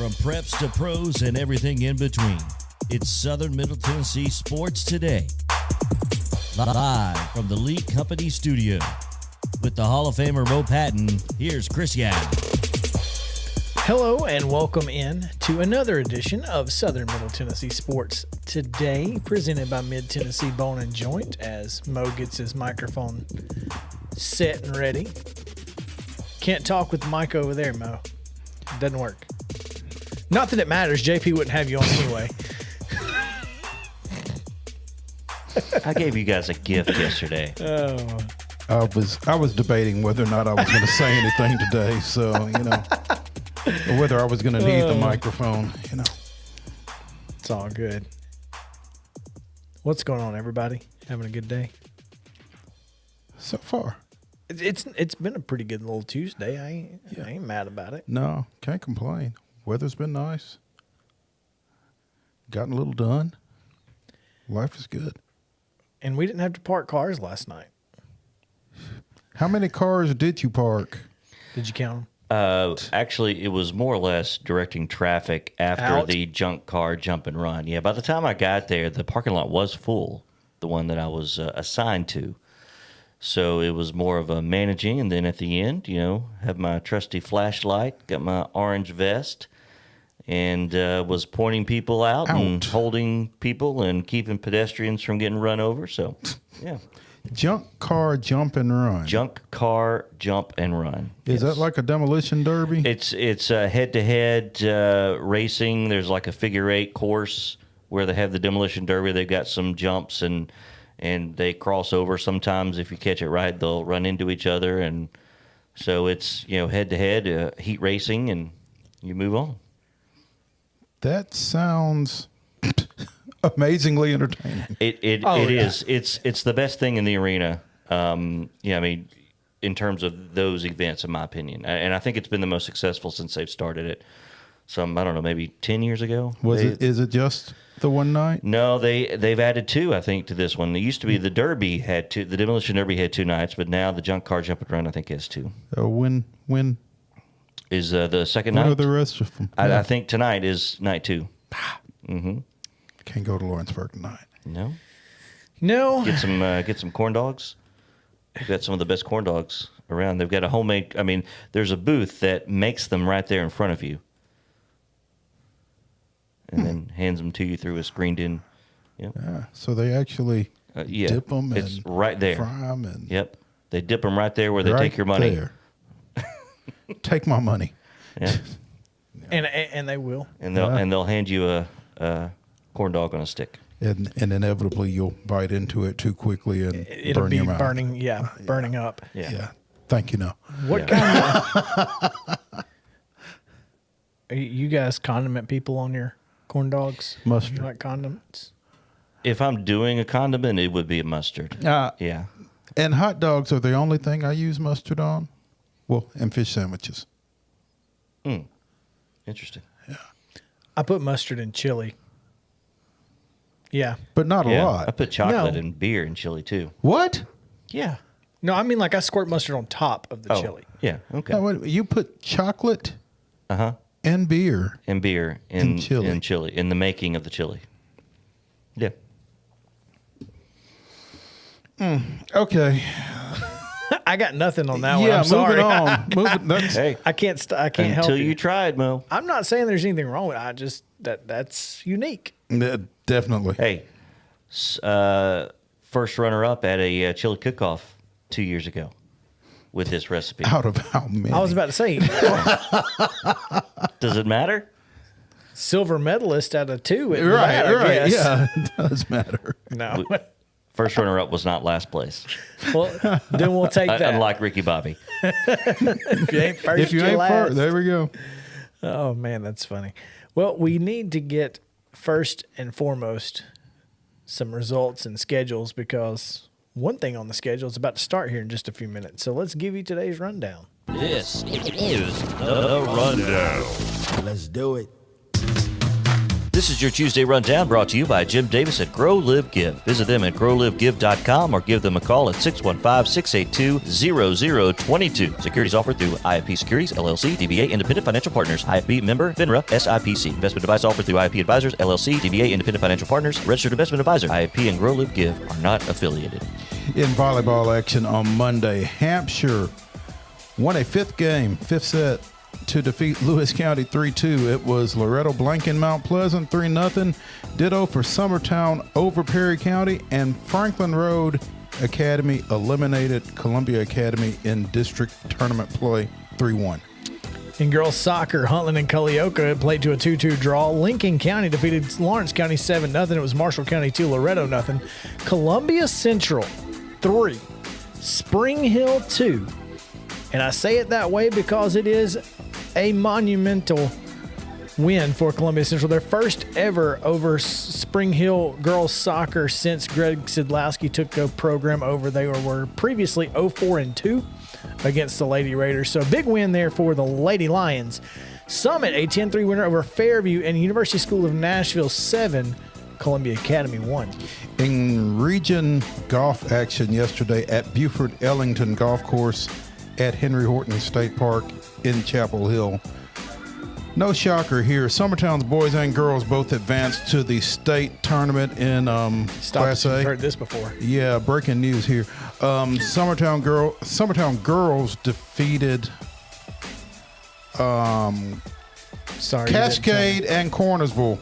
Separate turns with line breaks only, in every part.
From preps to pros and everything in between, it's Southern Middle Tennessee Sports Today. Live from the Lee Company studio. With the Hall of Famer Mo Patton, here's Chris Young.
Hello and welcome in to another edition of Southern Middle Tennessee Sports Today, presented by Mid-Tennessee Bone and Joint, as Mo gets his microphone set and ready. Can't talk with the mic over there, Mo. Doesn't work. Not that it matters. JP wouldn't have you on anyway.
I gave you guys a gift yesterday.
Oh.
I was debating whether or not I was going to say anything today, so or whether I was going to need the microphone.
It's all good. What's going on, everybody? Having a good day?
So far,
It's been a pretty good little Tuesday. I ain't mad about it.
no, can't complain. Weather's been nice. Gotten a little done. Life is good.
And we didn't have to park cars last night.
How many cars did you park?
Did you count them?
Actually, it was more or less directing traffic after
Out.
the junk car jump and run. Yeah, by the time I got there, the parking lot was full, the one that I was assigned to. So it was more of a managing, and then at the end, have my trusty flashlight, got my orange vest, and was pointing people out and holding people and keeping pedestrians from getting run over. So, yeah.
Junk car jump and run.
Junk car jump and run.
Is that like a demolition derby?
It's head-to-head racing. There's like a figure-8 course where they have the demolition derby. They've got some jumps and they cross over. Sometimes if you catch it right, they'll run into each other. And so it's, head-to-head heat racing, and you move on.
That sounds amazingly entertaining.
It is. It's the best thing in the arena. In terms of those events, in my opinion. And I think it's been the most successful since they've started it. I don't know, maybe 10 years ago.
Is it just the one night?
No, they've added two, I think, to this one. It used to be the Derby had two. The Demolition Derby had 2 nights, but now the Junk Car Jump and Run, I think, has 2.
When
Is the second
What
night?
are the rest of them?
I think tonight is night 2. Mm-hmm.
Can't go to Lawrenceburg tonight.
No.
Get some corn dogs. They've got some of the best corn dogs around. They've got a homemade. There's a booth that makes them right there in front of you, and then hands them to you through a screened-in.
So they actually dip them
it's
and
right there.
fry them. And
Yep, they dip them right there where they
right
take your money.
there. Take my money.
Yeah,
And they will.
and they'll hand you a corn dog on a stick.
And inevitably you'll bite into it too quickly and
It'll
burn
be
your mouth.
burning up.
Yeah. Thank you. No.
What kind of... Are you guys condiment people on your corn dogs?
Mustard.
You like condiments?
If I'm doing a condiment, it would be a mustard. Yeah.
And hot dogs are the only thing I use mustard on. Well, and fish sandwiches.
Interesting.
I put mustard in chili. Yeah.
But not a
I
lot.
put chocolate
No.
and beer in chili too.
What?
Yeah.
No, I mean like I squirt mustard on top of the chili.
Yeah. Okay.
No, wait, you put chocolate and beer.
And beer in
chili.
in the making of the chili. Yeah.
Okay.
I got nothing on that one.
Yeah,
I'm sorry.
moving on. That's,
Hey,
I can't help
until
you.
you tried, Mo.
I'm not saying there's anything wrong with it. I just that's unique.
definitely.
Hey, first runner-up at a chili cook-off 2 years ago with this recipe.
Out of how many?
I was about to say
Does it matter?
silver medalist out of 2. At
Right,
that, I
right.
guess.
Yeah, it does matter.
No.
First runner-up was not last place,
Well, then we'll take that.
unlike Ricky Bobby.
If you ain't first,
If you
you're
ain't
last.
first, there we go.
Oh, man, that's funny. Well, we need to get first and foremost some results and schedules because one thing on the schedule is about to start here in just a few minutes. So let's give you today's rundown.
This is the Rundown.
Let's do it.
This is your Tuesday Rundown brought to you by Jim Davis at Grow Live Give. Visit them at growlivegive.com or give them a call at 615-682-0022. Securities offered through IFP Securities, LLC, DBA Independent Financial Partners, IFP member, FINRA, SIPC. Investment advice offered through IFP Advisors, LLC, DBA Independent Financial Partners, Registered Investment Advisor. IFP and Grow Live Give are not affiliated.
In volleyball action on Monday, Hampshire won a fifth set to defeat Lewis County 3-2. It was Loretto blanking Mount Pleasant 3-0. Ditto for Summertown over Perry County, and Franklin Road Academy eliminated Columbia Academy in district tournament play 3-1.
In girls soccer, Huntland and Culleoka played to a 2-2 draw. Lincoln County defeated Lawrence County 7-0. It was Marshall County 2, Loretto 0. Columbia Central 3, Spring Hill 2. And I say it that way because it is a monumental win for Columbia Central. Their first ever over Spring Hill girls soccer since Greg Sidlowski took the program over. They were previously 0-4-2 against the Lady Raiders. So a big win there for the Lady Lions. Summit, a 10-3 winner over Fairview, and University School of Nashville 7, Columbia Academy 1.
In region golf action yesterday at Buford Ellington Golf Course at Henry Horton State Park in Chapel Hill. No shocker here. Summertown's boys and girls both advanced to the state tournament in Class A.
You've heard this before.
Yeah, breaking news here. Summertown girls defeated Cascade and Cornersville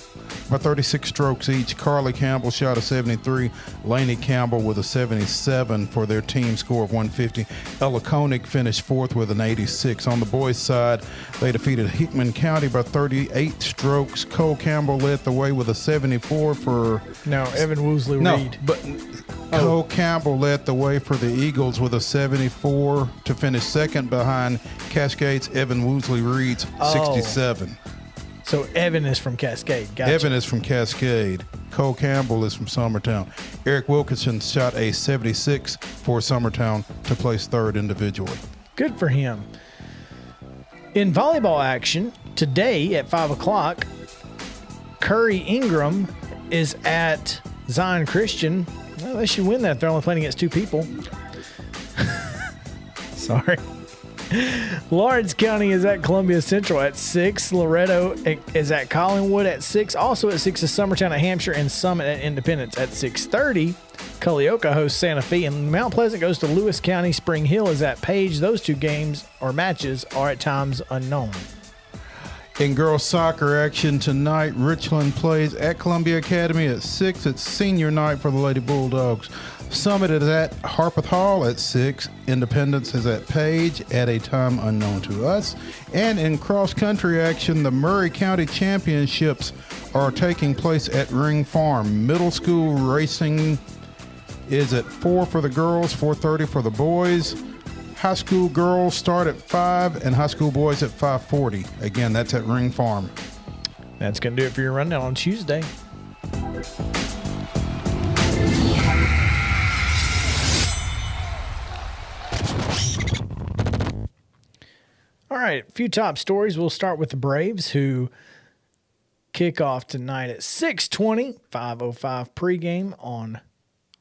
by 36 strokes each. Carly Campbell shot a 73. Laney Campbell with a 77 for their team score of 150. Ella Koenig finished fourth with an 86. On the boys' side, they defeated Hickman County by 38 strokes. Cole Campbell led the way with a 74 for...
No, Evan Woosley Reed.
Cole Campbell led the way for the Eagles with a 74 to finish second behind Cascade's Evan Woosley Reed's 67.
So Evan is from Cascade. Gotcha.
Evan is from Cascade. Cole Campbell is from Summertown. Eric Wilkinson shot a 76 for Summertown to place third individually.
Good for him. In volleyball action, today at 5 o'clock, Curry Ingram is at Zion Christian. Well, they should win that. They're only playing against two people. Sorry. Lawrence County is at Columbia Central at 6. Loretto is at Collinwood at 6. Also at 6 is Summertown at Hampshire, and Summit at Independence at 6:30. Culleoka hosts Santa Fe, and Mount Pleasant goes to Lewis County. Spring Hill is at Page. Those two games or matches are at times unknown.
In girls soccer action tonight, Richland plays at Columbia Academy at 6. It's senior night for the Lady Bulldogs. Summit is at Harpeth Hall at 6. Independence is at Page at a time unknown to us. And in cross-country action, the Murray County Championships are taking place at Ring Farm. Middle school racing is at 4 for the girls, 4:30 for the boys. High school girls start at 5 and high school boys at 5:40. Again, that's at Ring Farm.
That's going to do it for your rundown on Tuesday. All right, a few top stories. We'll start with the Braves, who kick off tonight at 6:20, 5:05 pregame on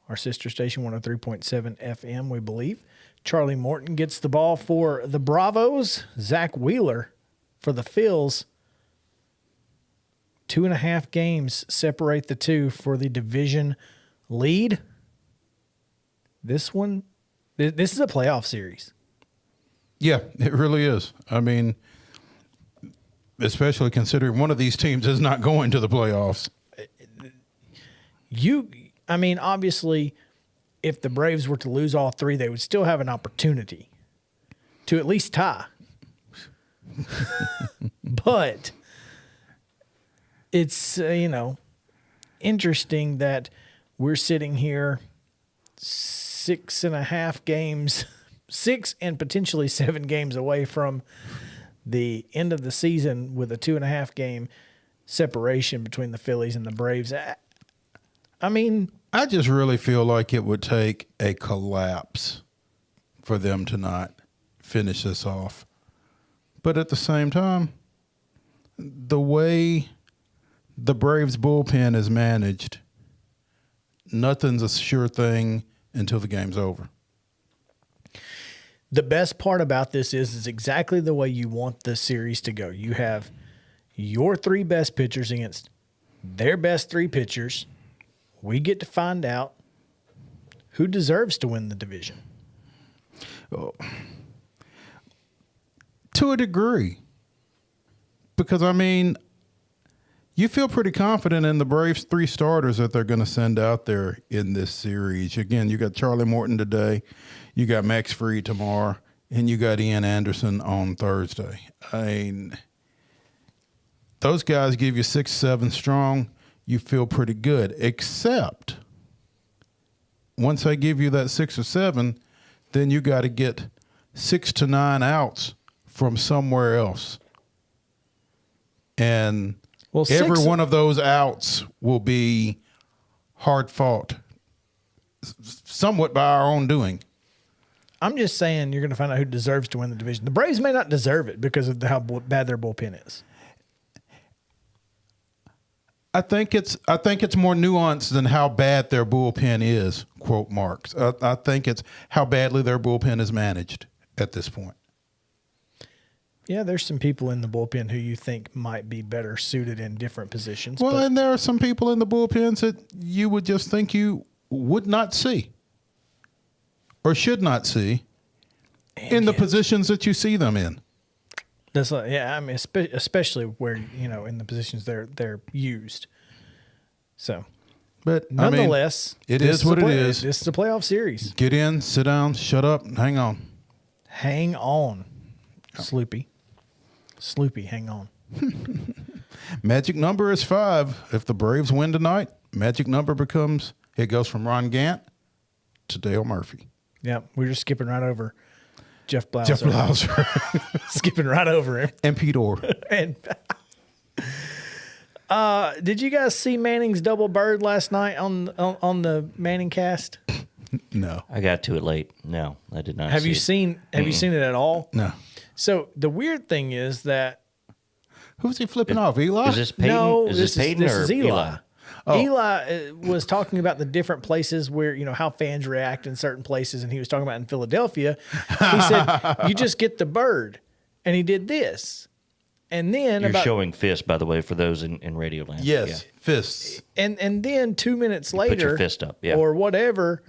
our sister station, 103.7 FM, we believe. Charlie Morton gets the ball for the Bravos. Zach Wheeler for the Phils. 2.5 games separate the two for the division lead. This is a playoff series.
Yeah, it really is. I mean, especially considering one of these teams is not going to the playoffs.
Obviously, if the Braves were to lose all three, they would still have an opportunity to at least tie. But it's, interesting that we're sitting here 6.5 games, 6 and potentially 7 games away from the end of the season with a 2.5 game separation between the Phillies and the Braves.
I just really feel like it would take a collapse for them to not finish this off. But at the same time, the way the Braves bullpen is managed, nothing's a sure thing until the game's over.
The best part about this is exactly the way you want the series to go. You have your three best pitchers against their best three pitchers. We get to find out who deserves to win the division.
To a degree. Because, I mean, you feel pretty confident in the Braves' three starters that they're going to send out there in this series. Again, you got Charlie Morton today, you got Max Fried tomorrow, and you got Ian Anderson on Thursday. I mean, those guys give you 6-7 strong. You feel pretty good, except once they give you that 6 or 7, then you got to get 6 to 9 outs from somewhere else. And every one of those outs will be hard fought, somewhat by our own doing.
I'm just saying you're going to find out who deserves to win the division. The Braves may not deserve it because of how bad their bullpen is.
I think it's more nuanced than how bad their bullpen is, quote marks. I think it's how badly their bullpen is managed at this point.
Yeah, there's some people in the bullpen who you think might be better suited in different positions.
Well, and there are some people in the bullpens that you would just think you would not see or should not see in the positions that you see them in.
That's I mean, especially where, in the positions they're used. So,
but
nonetheless,
I mean, it is what it is.
This is a playoff series.
Get in, sit down, shut up, and hang on.
Hang on, Sloopy. Sloopy, hang on.
Magic number is 5. If the Braves win tonight, magic number goes from Ron Gant to Dale Murphy.
Yeah, we're just skipping right over Jeff Blauser. Skipping right over him.
And Pete Orr.
And did you guys see Manning's double bird last night on the Manning cast?
No.
I got to it late. No, I did not.
Have you seen it at all?
No.
So the weird thing is that
who's he flipping off? Eli?
Is this Peyton?
no,
is this Peyton
this
or
is Eli.
Eli?
Oh.
Eli was talking about the different places where, how fans react in certain places. And he was talking about in Philadelphia. He said, you just get the bird. And he did this. And then
You're showing fists, by the way, for those in radio land.
Yes,
Yeah.
fists.
And then 2 minutes later,
put your fist up, yeah.
or whatever,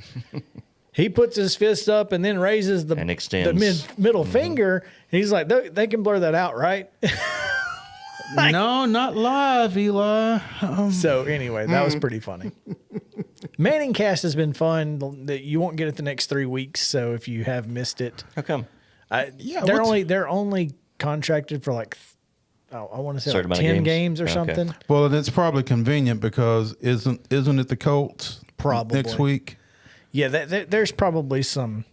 he puts his fist up and then raises
and extends
the middle finger. And he's like, they can blur that out, right?
No, not live, Eli.
So anyway, that was pretty funny. Manning Cast has been fun. You won't get it the next 3 weeks. So if you have missed it,
How come?
they're only contracted for like, I want to say
Certain
like
amount
10
of
games or
Okay.
something.
Well, and it's probably convenient because isn't it the Colts
Probably.
next week?
Yeah, there's probably some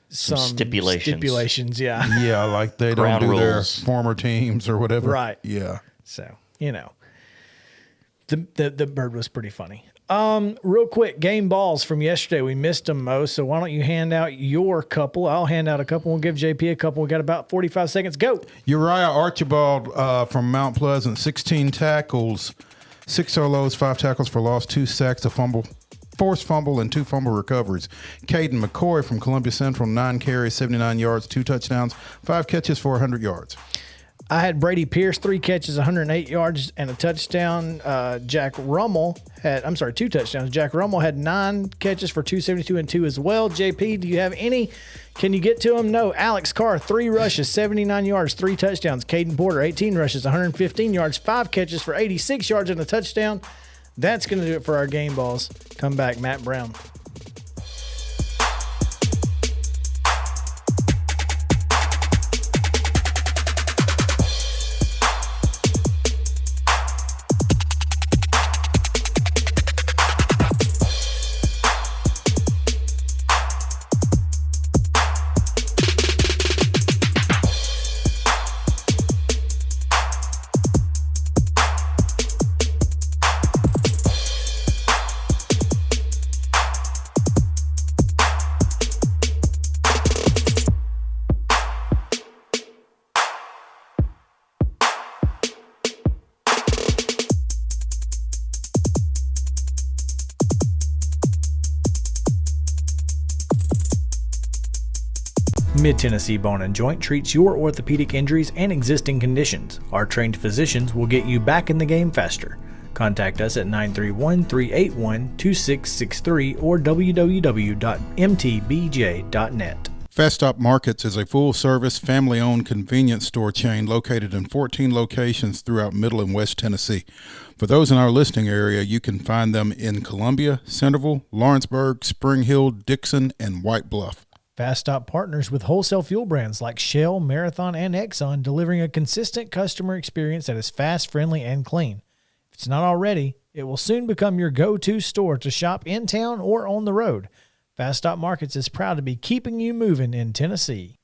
stipulations.
Yeah.
Yeah, like they
Ground
don't do
rules.
their former teams or whatever.
Right.
Yeah.
So, the bird was pretty funny. Real quick, game balls from yesterday. We missed them, Mo. So why don't you hand out your couple? I'll hand out a couple. We'll give JP a couple. We got about 45 seconds. Go.
Uriah Archibald from Mount Pleasant, 16 tackles, 6 solos, 5 tackles for loss, 2 sacks, a fumble, forced fumble, and 2 fumble recoveries. Caden McCoy from Columbia Central, 9 carries, 79 yards, 2 touchdowns, 5 catches for 100 yards.
I had Brady Pierce, 3 catches, 108 yards, and a touchdown. 2 touchdowns. Jack Rummel had 9 catches for 272 and 2 as well. JP, do you have any? Can you get to them? No. Alex Carr, 3 rushes, 79 yards, 3 touchdowns. Caden Porter, 18 rushes, 115 yards, 5 catches for 86 yards and a touchdown. That's going to do it for our game balls. Come back, Matt Brown. Mid-Tennessee Bone and Joint treats your orthopedic injuries and existing conditions. Our trained physicians will get you back in the game faster. Contact us at 931-381-2663 or www.mtbj.net.
Fast Stop Markets is a full-service, family-owned convenience store chain located in 14 locations throughout Middle and West Tennessee. For those in our listening area, you can find them in Columbia, Centerville, Lawrenceburg, Spring Hill, Dixon, and White Bluff.
Fast Stop partners with wholesale fuel brands like Shell, Marathon, and Exxon, delivering a consistent customer experience that is fast, friendly, and clean. If it's not already, it will soon become your go-to store to shop in town or on the road. Fast Stop Markets is proud to be keeping you moving in Tennessee.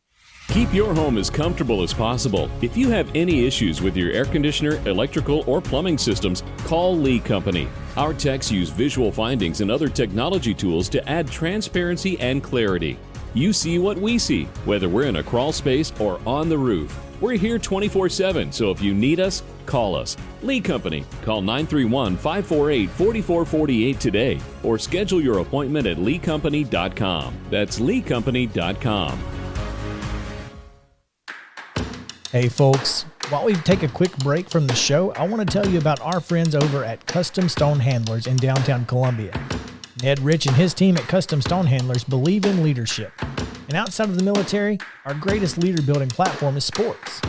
Keep your home as comfortable as possible. If you have any issues with your air conditioner, electrical, or plumbing systems, call Lee Company. Our techs use visual findings and other technology tools to add transparency and clarity. You see what we see, whether we're in a crawl space or on the roof. We're here 24/7, so if you need us, call us. Lee Company. Call 931-548-4448 today or schedule your appointment at leecompany.com. That's leecompany.com.
Hey folks, while we take a quick break from the show, I want to tell you about our friends over at Custom Stone Handlers in downtown Columbia. Ned Rich and his team at Custom Stone Handlers believe in leadership. And outside of the military, our greatest leader building platform is sports.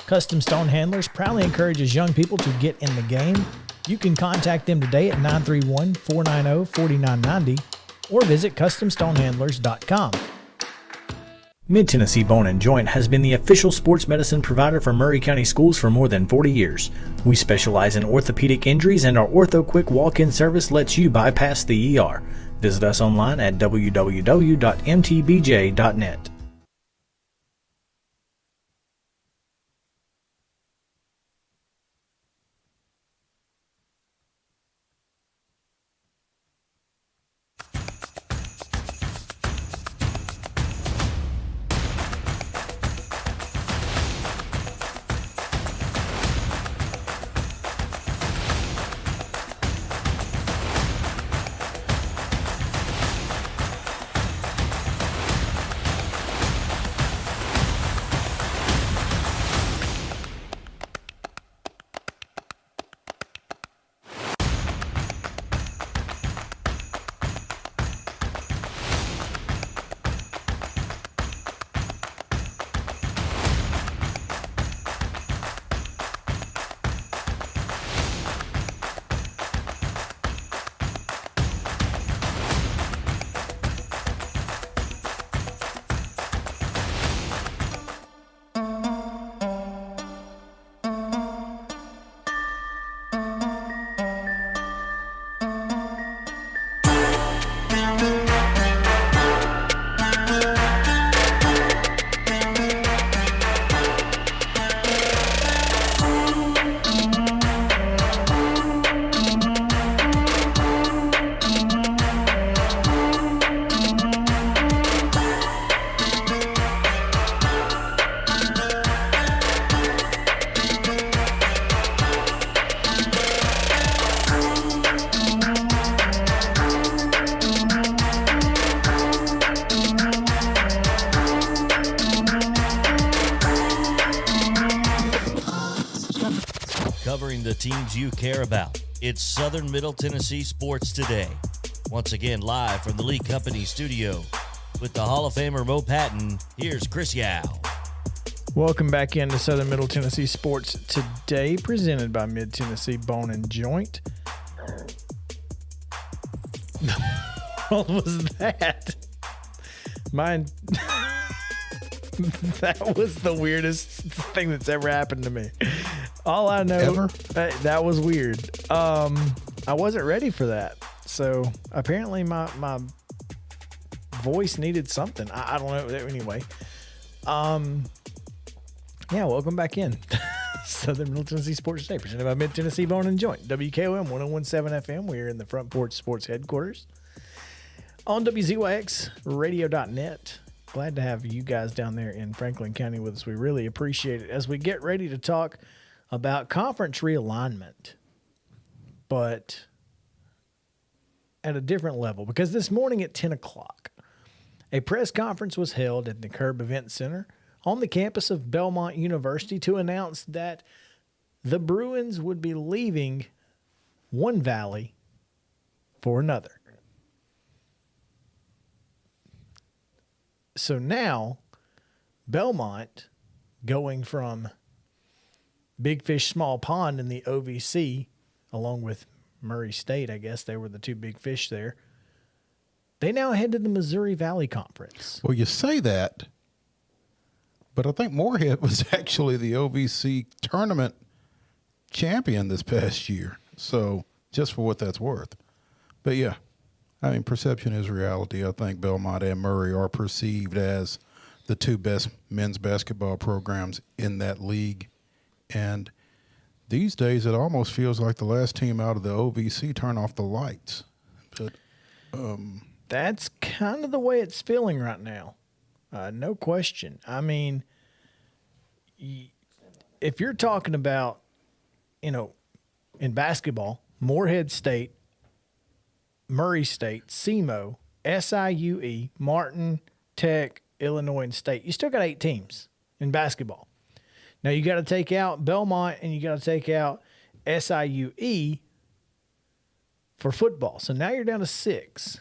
Custom Stone Handlers proudly encourages young people to get in the game. You can contact them today at 931-490-4990 or visit CustomStonehandlers.com. Mid-Tennessee Bone and Joint has been the official sports medicine provider for Murray County Schools for more than 40 years. We specialize in orthopedic injuries, and our Ortho Quick walk-in service lets you bypass the ER. Visit us online at www.mtbj.net.
Covering the teams you care about. It's Southern Middle Tennessee Sports Today. Once again, live from the Lee Company studio with the Hall of Famer Mo Patton. Here's Chris Yao.
Welcome back into Southern Middle Tennessee Sports Today, presented by Mid-Tennessee Bone and Joint. What was that? Mine. That was the weirdest thing that's ever happened to me. All I know,
Ever?
That was weird. I wasn't ready for that. So apparently my voice needed something. I don't know. Anyway, yeah, welcome back in. Southern Middle Tennessee Sports Today, presented by Mid-Tennessee Bone and Joint. WKOM 1017 FM. We are in the Front Porch Sports headquarters on WZYXradio.net. Glad to have you guys down there in Franklin County with us. We really appreciate it as we get ready to talk about conference realignment, but at a different level. Because this morning at 10 o'clock, A press conference was held at the Curb Event Center on the campus of Belmont University to announce that the Bruins would be leaving one valley for another. So now, Belmont, going from Big Fish, Small Pond in the OVC, along with Murray State, I guess they were the two big fish there, they now head to the Missouri Valley Conference.
Well, you say that, but I think Moorhead was actually the OVC tournament champion this past year. So just for what that's worth. But yeah, I mean, perception is reality. I think Belmont and Murray are perceived as the two best men's basketball programs in that league. And these days, it almost feels like the last team out of the OVC turned off the lights. But
that's kind of the way it's feeling right now. No question. I mean, if you're talking about, in basketball, Moorhead State, Murray State, SEMO, SIUE, Martin, Tech, Illinois, and State, you still got 8 teams in basketball. Now, you got to take out Belmont and you got to take out SIUE for football. So now you're down to 6.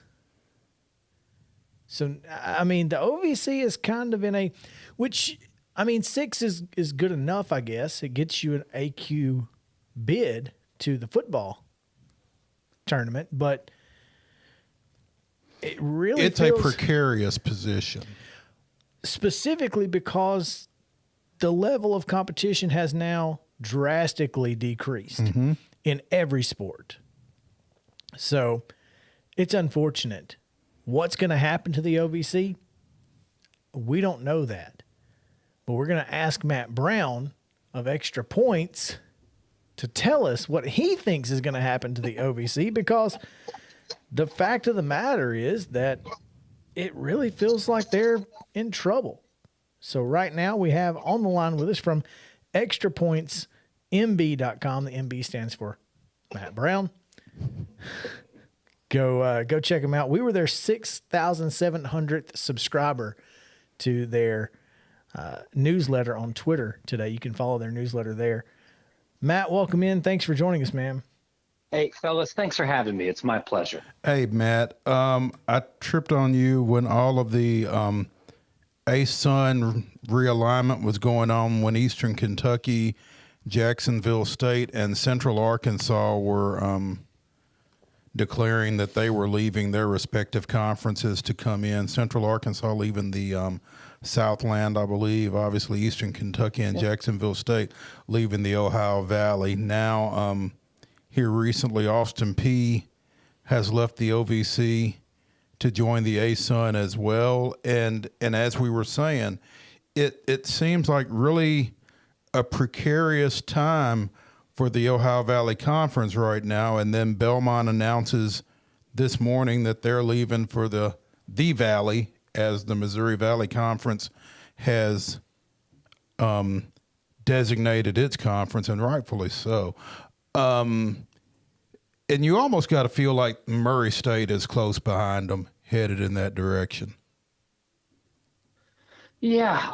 So, I mean, the OVC is kind of in a – which, I mean, 6 is good enough, I guess. It gets you an AQ bid to the football tournament. But it really
it's a precarious position.
Specifically because the level of competition has now drastically decreased in every sport. So it's unfortunate. What's going to happen to the OVC? We don't know that. But we're going to ask Matt Brown of Extra Points to tell us what he thinks is going to happen to the OVC, because the fact of the matter is that it really feels like they're in trouble. So right now we have on the line with us from extrapointsmb.com. The MB stands for Matt Brown. Go check them out. We were their 6,700th subscriber to their newsletter on Twitter today. You can follow their newsletter there. Matt, welcome in. Thanks for joining us, man.
Hey, fellas, thanks for having me. It's my pleasure.
Hey, Matt, I tripped on you when all of the ASUN realignment was going on, when Eastern Kentucky, Jacksonville State, and Central Arkansas were declaring that they were leaving their respective conferences to come in. Central Arkansas leaving the Southland, I believe. Obviously, Eastern Kentucky and Jacksonville State leaving the Ohio Valley. Now, here recently, Austin Peay has left the OVC to join the ASUN as well. And as we were saying, it seems like really a precarious time for the Ohio Valley Conference right now. And then Belmont announces this morning that they're leaving for the Valley, as the Missouri Valley Conference has designated its conference, and rightfully so. And you almost got to feel like Murray State is close behind them, headed in that direction.
Yeah,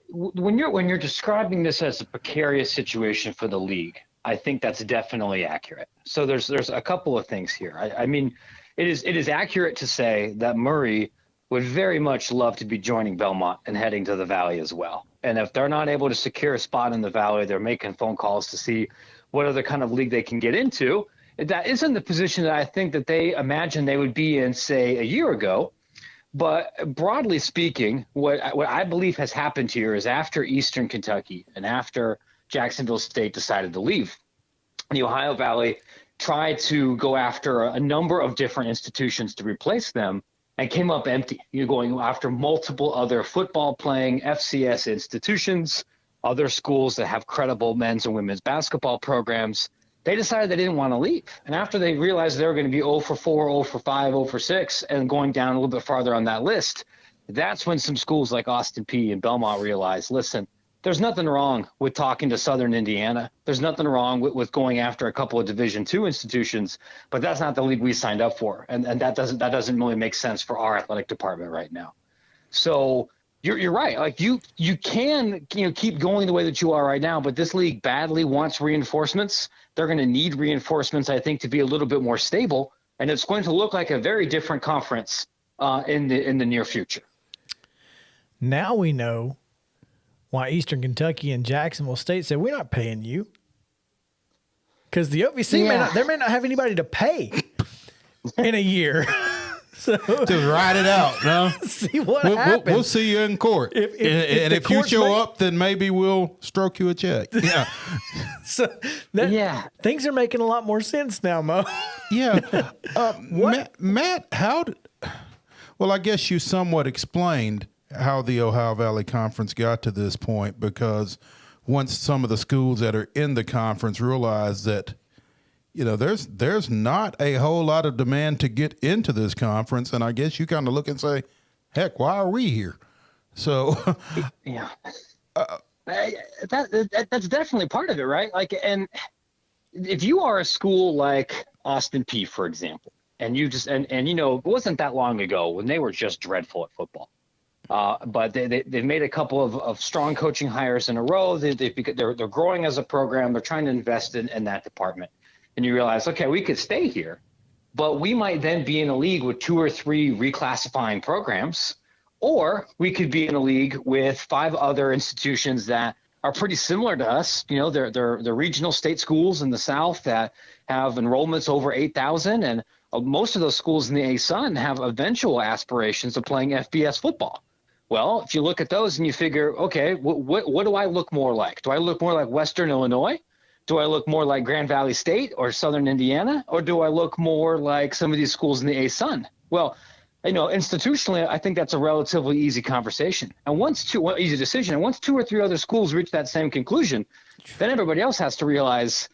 when you're describing this as a precarious situation for the league, I think that's definitely accurate. So there's a couple of things here. I mean, it is accurate to say that Murray would very much love to be joining Belmont and heading to the Valley as well. And if they're not able to secure a spot in the Valley, they're making phone calls to see what other kind of league they can get into. That isn't the position that I think that they imagined they would be in, say, a year ago. But broadly speaking, what I believe has happened here is after Eastern Kentucky and after Jacksonville State decided to leave, the Ohio Valley tried to go after a number of different institutions to replace them and came up empty. You're going after multiple other football-playing FCS institutions, other schools that have credible men's and women's basketball programs. They decided they didn't want to leave. And after they realized they were going to be 0 for 4, 0 for 5, 0 for 6, and going down a little bit farther on that list, that's when some schools like Austin Peay and Belmont realized, listen, there's nothing wrong with talking to Southern Indiana. There's nothing wrong with going after a couple of Division II institutions, but that's not the league we signed up for, and that doesn't really make sense for our athletic department right now. So you're right. Like you can keep going the way that you are right now, but this league badly wants reinforcements. They're going to need reinforcements, I think, to be a little bit more stable, and it's going to look like a very different conference in the near future.
Now we know why Eastern Kentucky and Jacksonville State said, we're not paying you. Because the OVC may not have anybody to pay in a year. So
Just ride it out. No?
see what
We'll
happens.
see you in court.
If
and
the
if you
courts
show
make-
up, then maybe we'll stroke you a check. Yeah.
So things are making a lot more sense now, Mo.
Yeah. Matt, well, I guess you somewhat explained how the Ohio Valley Conference got to this point, because once some of the schools that are in the conference realize that, there's not a whole lot of demand to get into this conference, and I guess you kind of look and say, heck, why are we here? So,
yeah, that's definitely part of it, right? Like, and if you are a school like Austin P, for example, and you just and it wasn't that long ago when they were just dreadful at football. But they've made a couple of strong coaching hires in a row. They're growing as a program. They're trying to invest in that department. And you realize, okay, we could stay here, but we might then be in a league with 2 or 3 reclassifying programs, or we could be in a league with 5 other institutions that are pretty similar to us. They're regional state schools in the South that have enrollments over 8,000, and most of those schools in the A-Sun have eventual aspirations of playing FBS football. Well, if you look at those and you figure, okay, what do I look more like? Do I look more like Western Illinois? Do I look more like Grand Valley State or Southern Indiana? Or do I look more like some of these schools in the A-Sun? Well, institutionally, I think that's a relatively easy conversation. And easy decision. And once 2 or 3 other schools reach that same conclusion, then everybody else has to realize,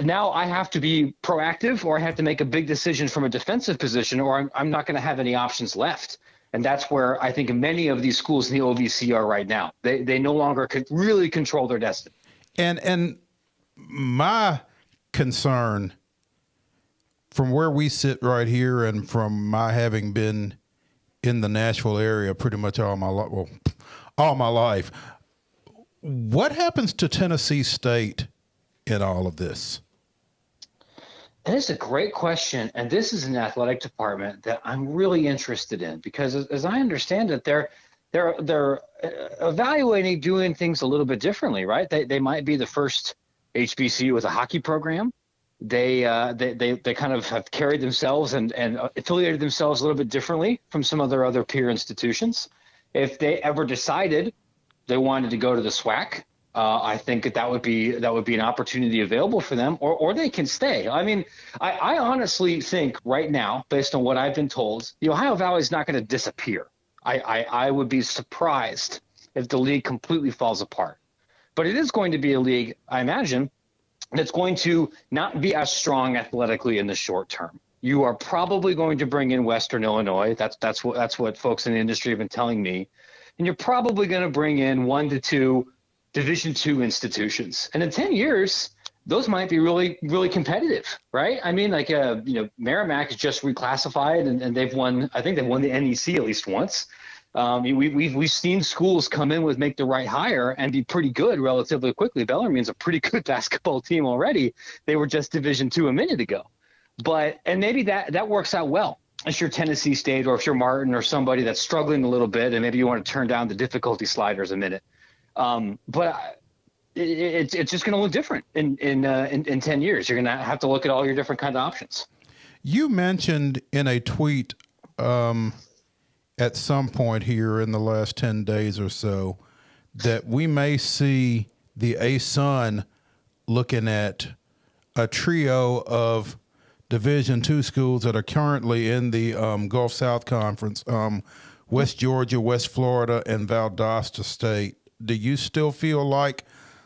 now I have to be proactive, or I have to make a big decision from a defensive position, or I'm not going to have any options left. And that's where I think many of these schools in the OVC are right now. They no longer could really control their destiny.
And my concern from where we sit right here, and from my having been in the Nashville area pretty much all my life, what happens to Tennessee State in all of this?
That is a great question, and this is an athletic department that I'm really interested in, because as I understand it, they're evaluating doing things a little bit differently, right? They might be the first HBCU with a hockey program. They kind of have carried themselves and affiliated themselves a little bit differently from some of their other peer institutions. If they ever decided they wanted to go to the SWAC, I think that would be an opportunity available for them, or they can stay. I mean, I honestly think right now, based on what I've been told, the Ohio Valley is not going to disappear. I would be surprised if the league completely falls apart. But it is going to be a league, I imagine, that's going to not be as strong athletically in the short term. You are probably going to bring in Western Illinois. That's what folks in the industry have been telling me. And you're probably going to bring in 1 to 2 Division II institutions. And in 10 years, those might be really, really competitive, right? I mean, like, Merrimack is just reclassified, and they've won, I think they've won the NEC at least once. We've seen schools come in with make the right hire and be pretty good relatively quickly. Bellarmine's a pretty good basketball team already. They were just Division II a minute ago. And maybe that works out well. If you're Tennessee State, or if you're Martin, or somebody that's struggling a little bit, and maybe you want to turn down the difficulty sliders a minute. But it's just going to look different in 10 years. You're going to have to look at all your different kind of options. You
mentioned in a tweet at some point here in the last 10 days or so that we may see the A-Sun looking at a trio of Division II schools that are currently in the Gulf South Conference, West Georgia, West Florida, and Valdosta State. Do you still feel like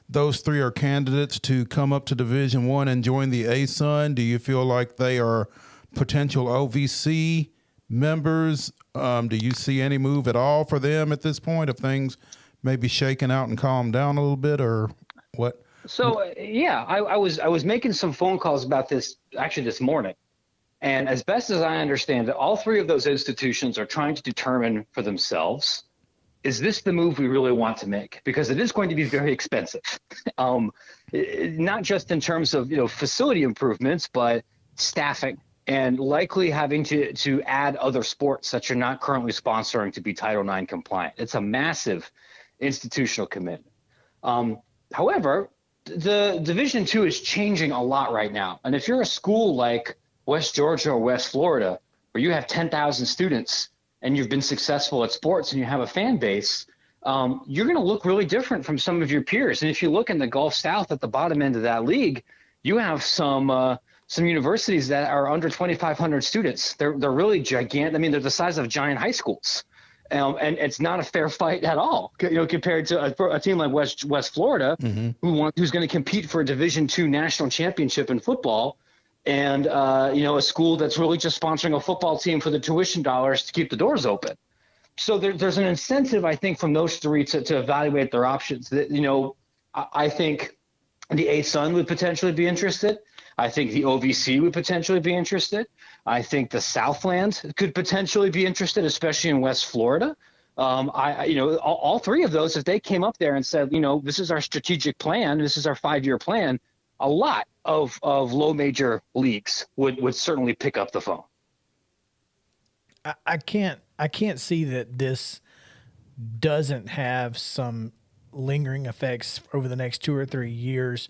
those 3 are candidates to come up to Division I and join the A-Sun? Do you feel like they are potential OVC members? Do you see any move at all for them at this point if things maybe shaken out and calmed down a little bit, or what?
So yeah, I was making some phone calls about this actually this morning, and as best as I understand it, all three of those institutions are trying to determine for themselves, is this the move we really want to make? Because it is going to be very expensive, not just in terms of facility improvements, but staffing and likely having to add other sports that you're not currently sponsoring to be Title IX compliant. It's a massive institutional commitment. However, the Division II is changing a lot right now. And if you're a school like West Georgia or West Florida, where you have 10,000 students and you've been successful at sports and you have a fan base, you're going to look really different from some of your peers. And if you look in the Gulf South at the bottom end of that league, you have some universities that are under 2,500 students. They're really gigantic. I mean, they're the size of giant high schools. And it's not a fair fight at all, compared to a team like West Florida, who's going to compete for a Division II national championship in football, and a school that's really just sponsoring a football team for the tuition dollars to keep the doors open. So there's an incentive, I think, from those three to evaluate their options. That I think the ASUN would potentially be interested. I think the OVC would potentially be interested. I think the Southland could potentially be interested, especially in West Florida. All three of those, if they came up there and said, this is our strategic plan, this is our 5-year plan, a lot of low major leagues would certainly pick up the phone.
I can't see that this doesn't have some lingering effects over the next 2 or 3 years,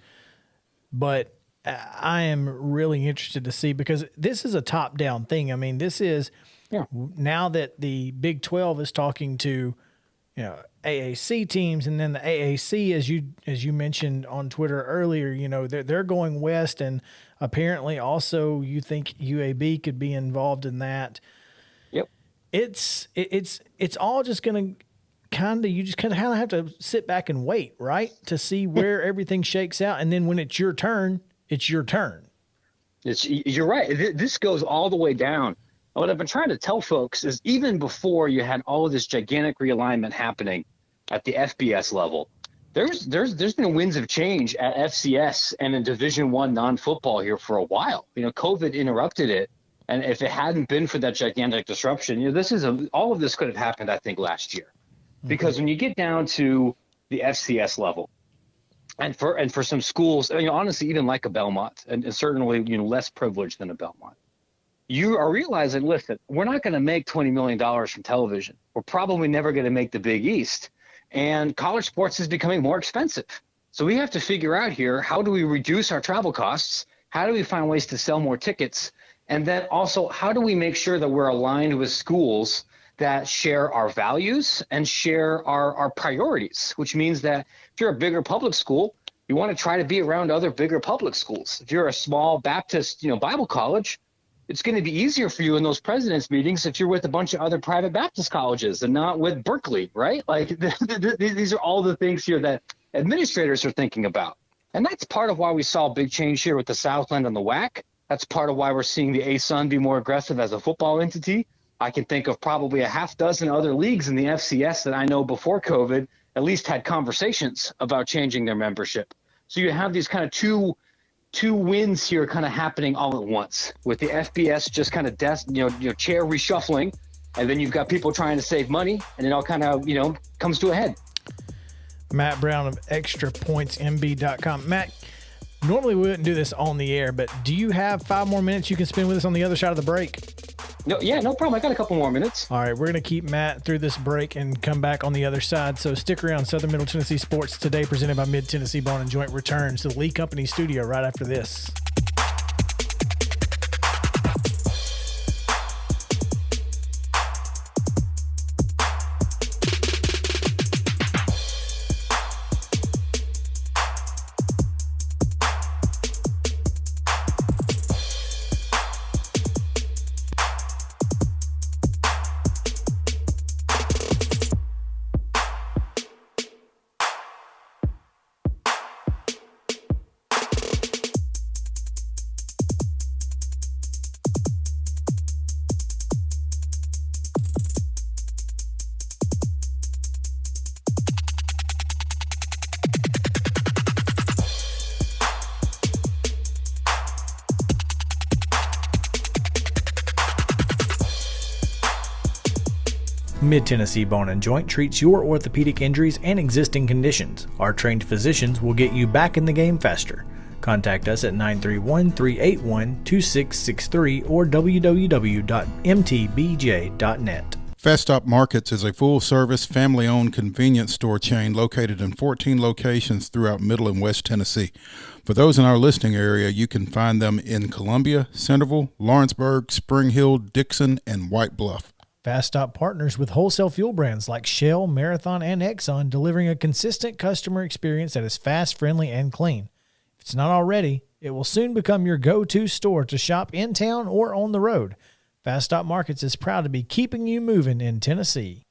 but I am really interested to see, because this is a top-down thing. I mean, this is now that the Big 12 is talking to AAC teams, and then the AAC, as you mentioned on Twitter earlier, they're going west, and apparently also you think UAB could be involved in that.
Yep,
it's all just going to you just kind of have to sit back and wait, right, to see where everything shakes out, and then when it's your turn. It's your turn.
You're right. This goes all the way down. What I've been trying to tell folks is, even before you had all of this gigantic realignment happening at the FBS level, there's been winds of change at FCS and in Division I non-football here for a while. COVID interrupted it, and if it hadn't been for that gigantic disruption, all of this could have happened, I think, last year. Because when you get down to the FCS level, and for some schools, honestly, even like a Belmont, and certainly less privileged than a Belmont, you are realizing, listen, we're not going to make $20 million from television. We're probably never going to make the Big East, and college sports is becoming more expensive. So we have to figure out here, how do we reduce our travel costs? How do we find ways to sell more tickets? And then also, how do we make sure that we're aligned with schools that share our values and share our priorities, which means that if you're a bigger public school, you want to try to be around other bigger public schools. If you're a small Baptist, Bible college, it's going to be easier for you in those presidents' meetings if you're with a bunch of other private Baptist colleges and not with Berkeley, right? Like these are all the things here that administrators are thinking about. And that's part of why we saw a big change here with the Southland and the WAC. That's part of why we're seeing the ASUN be more aggressive as a football entity. I can think of probably a half dozen other leagues in the FCS that I know before COVID at least had conversations about changing their membership. So you have these kind of two wins here kind of happening all at once, with the FBS just kind of chair reshuffling, and then you've got people trying to save money, and it all kind of comes to a head.
Matt Brown of extrapointsmb.com. Matt, normally we wouldn't do this on the air, but do you have 5 more minutes you can spend with us on the other side of the break?
No problem. I got a couple more minutes.
All right, we're going to keep Matt through this break and come back on the other side. So stick around. Southern Middle Tennessee Sports Today, presented by Mid-Tennessee Bone and Joint, returns to the Lee Company studio right after this. Mid-Tennessee Bone and Joint treats your orthopedic injuries and existing conditions. Our trained physicians will get you back in the game faster. Contact us at 931-381-2663 or www.mtbj.net.
Fast Stop Markets is a full-service, family-owned convenience store chain located in 14 locations throughout Middle and West Tennessee. For those in our listening area, you can find them in Columbia, Centerville, Lawrenceburg, Spring Hill, Dixon, and White Bluff.
Fast Stop partners with wholesale fuel brands like Shell, Marathon, and Exxon, delivering a consistent customer experience that is fast, friendly, and clean. If it's not already, it will soon become your go-to store to shop in town or on the road. Fast Stop Markets is proud to be keeping you moving in Tennessee.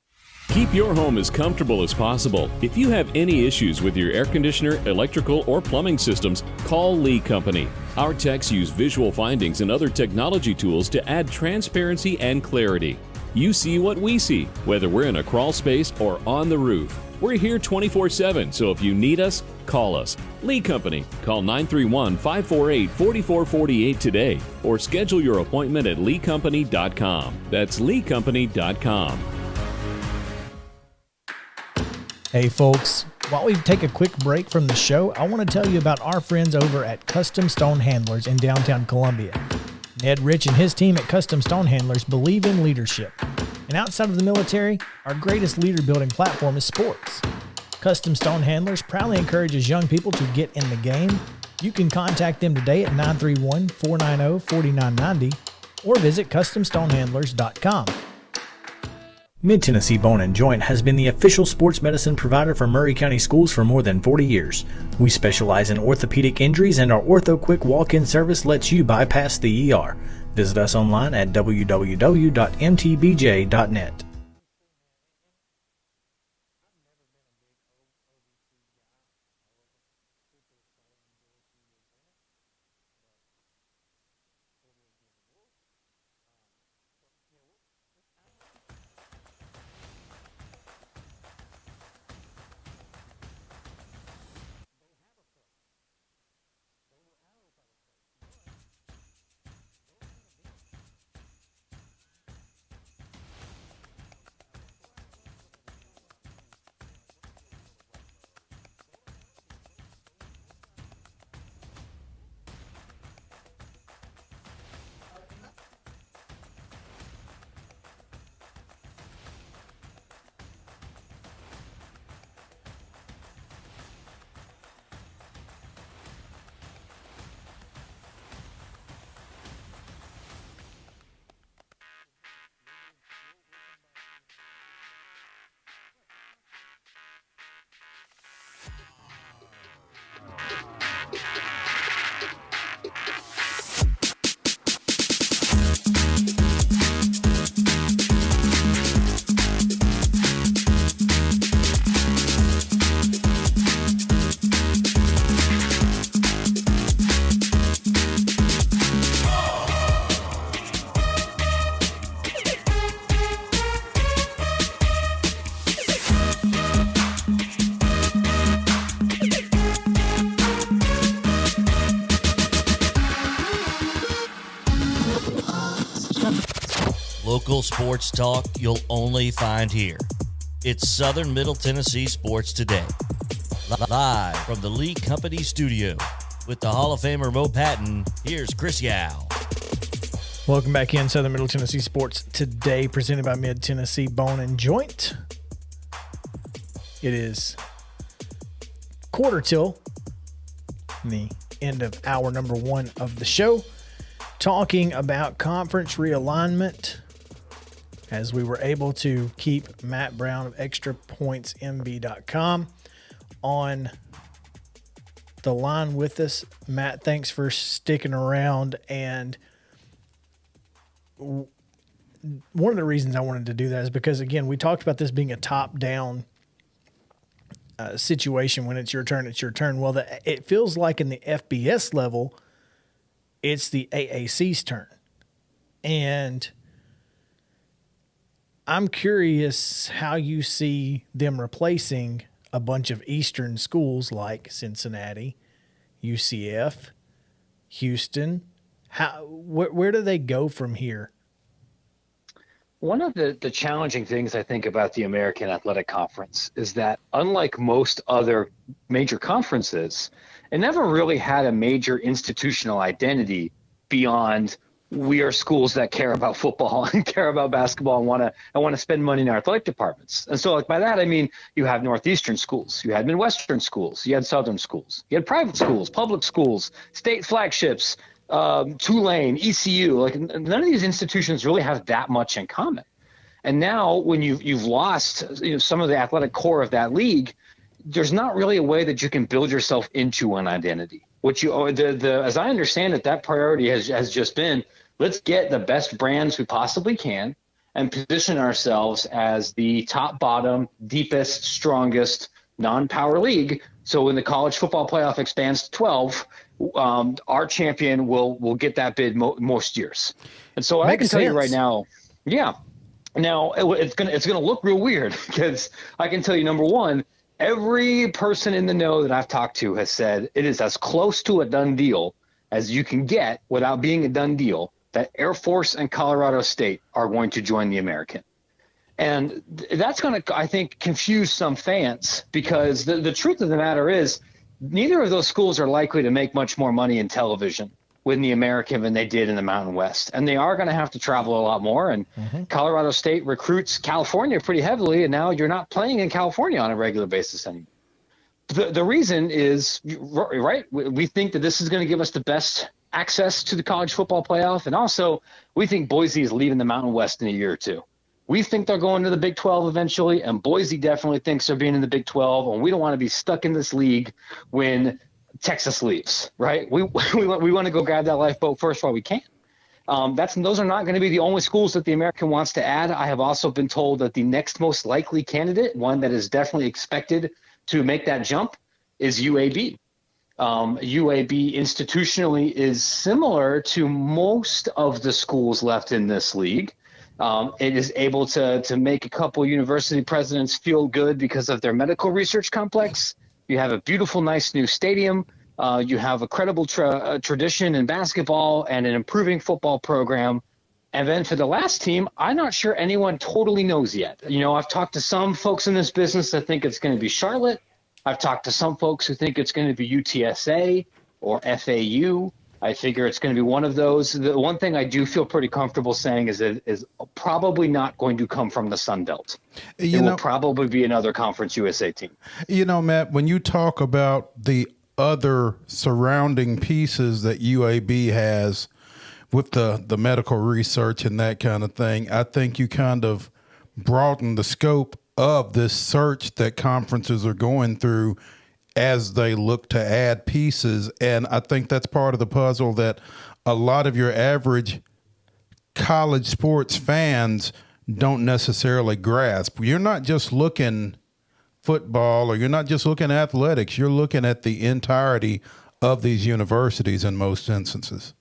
Keep your home as comfortable as possible. If you have any issues with your air conditioner, electrical, or plumbing systems, call Lee Company. Our techs use visual findings and other technology tools to add transparency and clarity. You see what we see, whether we're in a crawl space or on the roof. We're here 24/7, so if you need us, call us. Lee Company. Call 931-548-4448 today or schedule your appointment at leecompany.com. That's leecompany.com.
Hey folks, while we take a quick break from the show, I want to tell you about our friends over at Custom Stone Handlers in downtown Columbia. Ned Rich and his team at Custom Stone Handlers believe in leadership. And outside of the military, our greatest leader building platform is sports. Custom Stone Handlers proudly encourages young people to get in the game. You can contact them today at 931-490-4990 or visit CustomStonehandlers.com. Mid-Tennessee Bone and Joint has been the official sports medicine provider for Maury County Schools for more than 40 years. We specialize in orthopedic injuries, and our Ortho Quick walk-in service lets you bypass the ER. Visit us online at www.mtbj.net.
Local sports talk you'll only find here. It's Southern Middle Tennessee Sports Today. Live from the Lee Company studio with the Hall of Famer Mo Patton, here's Chris Yao.
Welcome back in Southern Middle Tennessee Sports Today, presented by Mid-Tennessee Bone and Joint. It is quarter till the end of hour number one of the show, talking about conference realignment, as we were able to keep Matt Brown of ExtraPointsMB.com on the line with us. Matt, thanks for sticking around. And one of the reasons I wanted to do that is because, again, we talked about this being a top-down situation. When it's your turn, it's your turn. Well, it feels like in the FBS level, it's the AAC's turn. And I'm curious how you see them replacing a bunch of Eastern schools like Cincinnati, UCF, Houston. Where do they go from here?
One of the challenging things I think about the American Athletic Conference is that unlike most other major conferences, it never really had a major institutional identity beyond we are schools that care about football and care about basketball and want to spend money in our athletic departments. And so like by that I mean you have Northeastern schools, you had Midwestern schools, you had Southern schools, you had private schools, public schools, state flagships, Tulane, ECU. Like none of these institutions really have that much in common. And now when you've lost some of the athletic core of that league, there's not really a way that you can build yourself into an identity. What as I understand it, that priority has just been, let's get the best brands we possibly can and position ourselves as the top, bottom, deepest, strongest non-power league. So when the college football playoff expands to 12, our champion will get that bid most years. And so I can tell you right now, yeah. Now it's gonna look real weird because I can tell you, number one, every person in the know that I've talked to has said it is as close to a done deal as you can get without being a done deal that Air Force and Colorado State are going to join the American. And that's going to, I think, confuse some fans because the truth of the matter is neither of those schools are likely to make much more money in television with the American than they did in the Mountain West. And they are going to have to travel a lot more. And Colorado State recruits California pretty heavily, and now you're not playing in California on a regular basis anymore. The reason is, right, we think that this is going to give us the best access to the college football playoff. And also, we think Boise is leaving the Mountain West in a year or two. We think they're going to the Big 12 eventually, and Boise definitely thinks they're being in the Big 12, and we don't want to be stuck in this league when Texas leaves, right? We want to go grab that lifeboat first while we can. Those are not going to be the only schools that the American wants to add. I have also been told that the next most likely candidate, one that is definitely expected to make that jump, is UAB. UAB institutionally is similar to most of the schools left in this league. It is able to make a couple university presidents feel good because of their medical research complex. You have a beautiful, nice new stadium. You have a credible tradition in basketball and an improving football program. And then for the last team, I'm not sure anyone totally knows yet. I've talked to some folks in this business that think it's going to be Charlotte. I've talked to some folks who think it's going to be UTSA or FAU. I figure it's going to be one of those. The one thing I do feel pretty comfortable saying is it is probably not going to come from the Sun Belt. It will probably be another Conference USA team.
Matt, when you talk about the other surrounding pieces that UAB has with the medical research and that kind of thing, I think you kind of broaden the scope of this search that conferences are going through as they look to add pieces. And I think that's part of the puzzle that a lot of your average college sports fans don't necessarily grasp. You're not just looking football or you're not just looking athletics. You're looking at the entirety of these universities in most instances.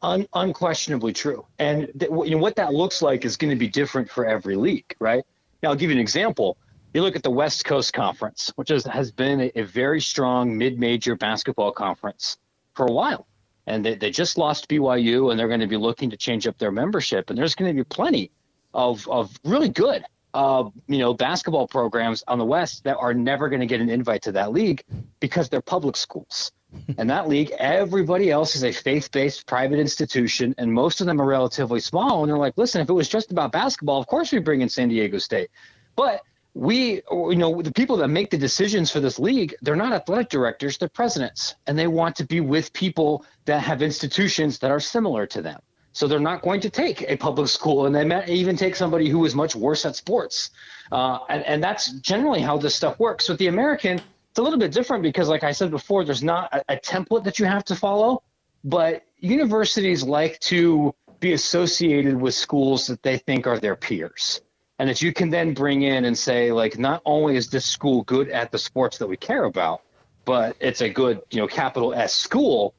Unquestionably true. And what that looks like is going to be different for every league, right? Now, I'll give you an example. You look at the West Coast Conference, which has been a very strong mid-major basketball conference for a while. And they just lost BYU, and they're going to be looking to change up their membership. And there's going to be plenty of really good, basketball programs on the West that are never going to get an invite to that league because they're public schools. And that league, everybody else is a faith-based private institution, and most of them are relatively small. And they're like, listen, if it was just about basketball, of course we bring in San Diego State. But the people that make the decisions for this league, they're not athletic directors, they're presidents, and they want to be with people that have institutions that are similar to them. So they're not going to take a public school, and they might even take somebody who is much worse at sports. And that's generally how this stuff works. With the American, it's a little bit different because, like I said before, there's not a template that you have to follow, but universities like to be associated with schools that they think are their peers. And that you can then bring in and say, like, not only is this school good at the sports that we care about, but it's a good, capital S school.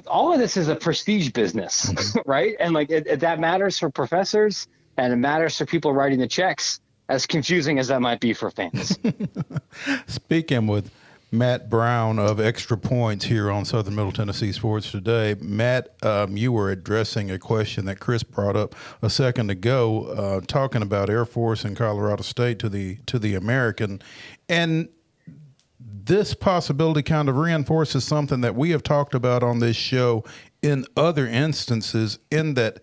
All of this is a prestige business, right? And that matters for professors, and it matters for people writing the checks, as confusing as that might be for fans.
Speaking with Matt Brown of Extra Points here on Southern Middle Tennessee Sports Today. Matt, you were addressing a question that Chris brought up a second ago, talking about Air Force and Colorado State to the American, and this possibility kind of reinforces something that we have talked about on this show in other instances, in that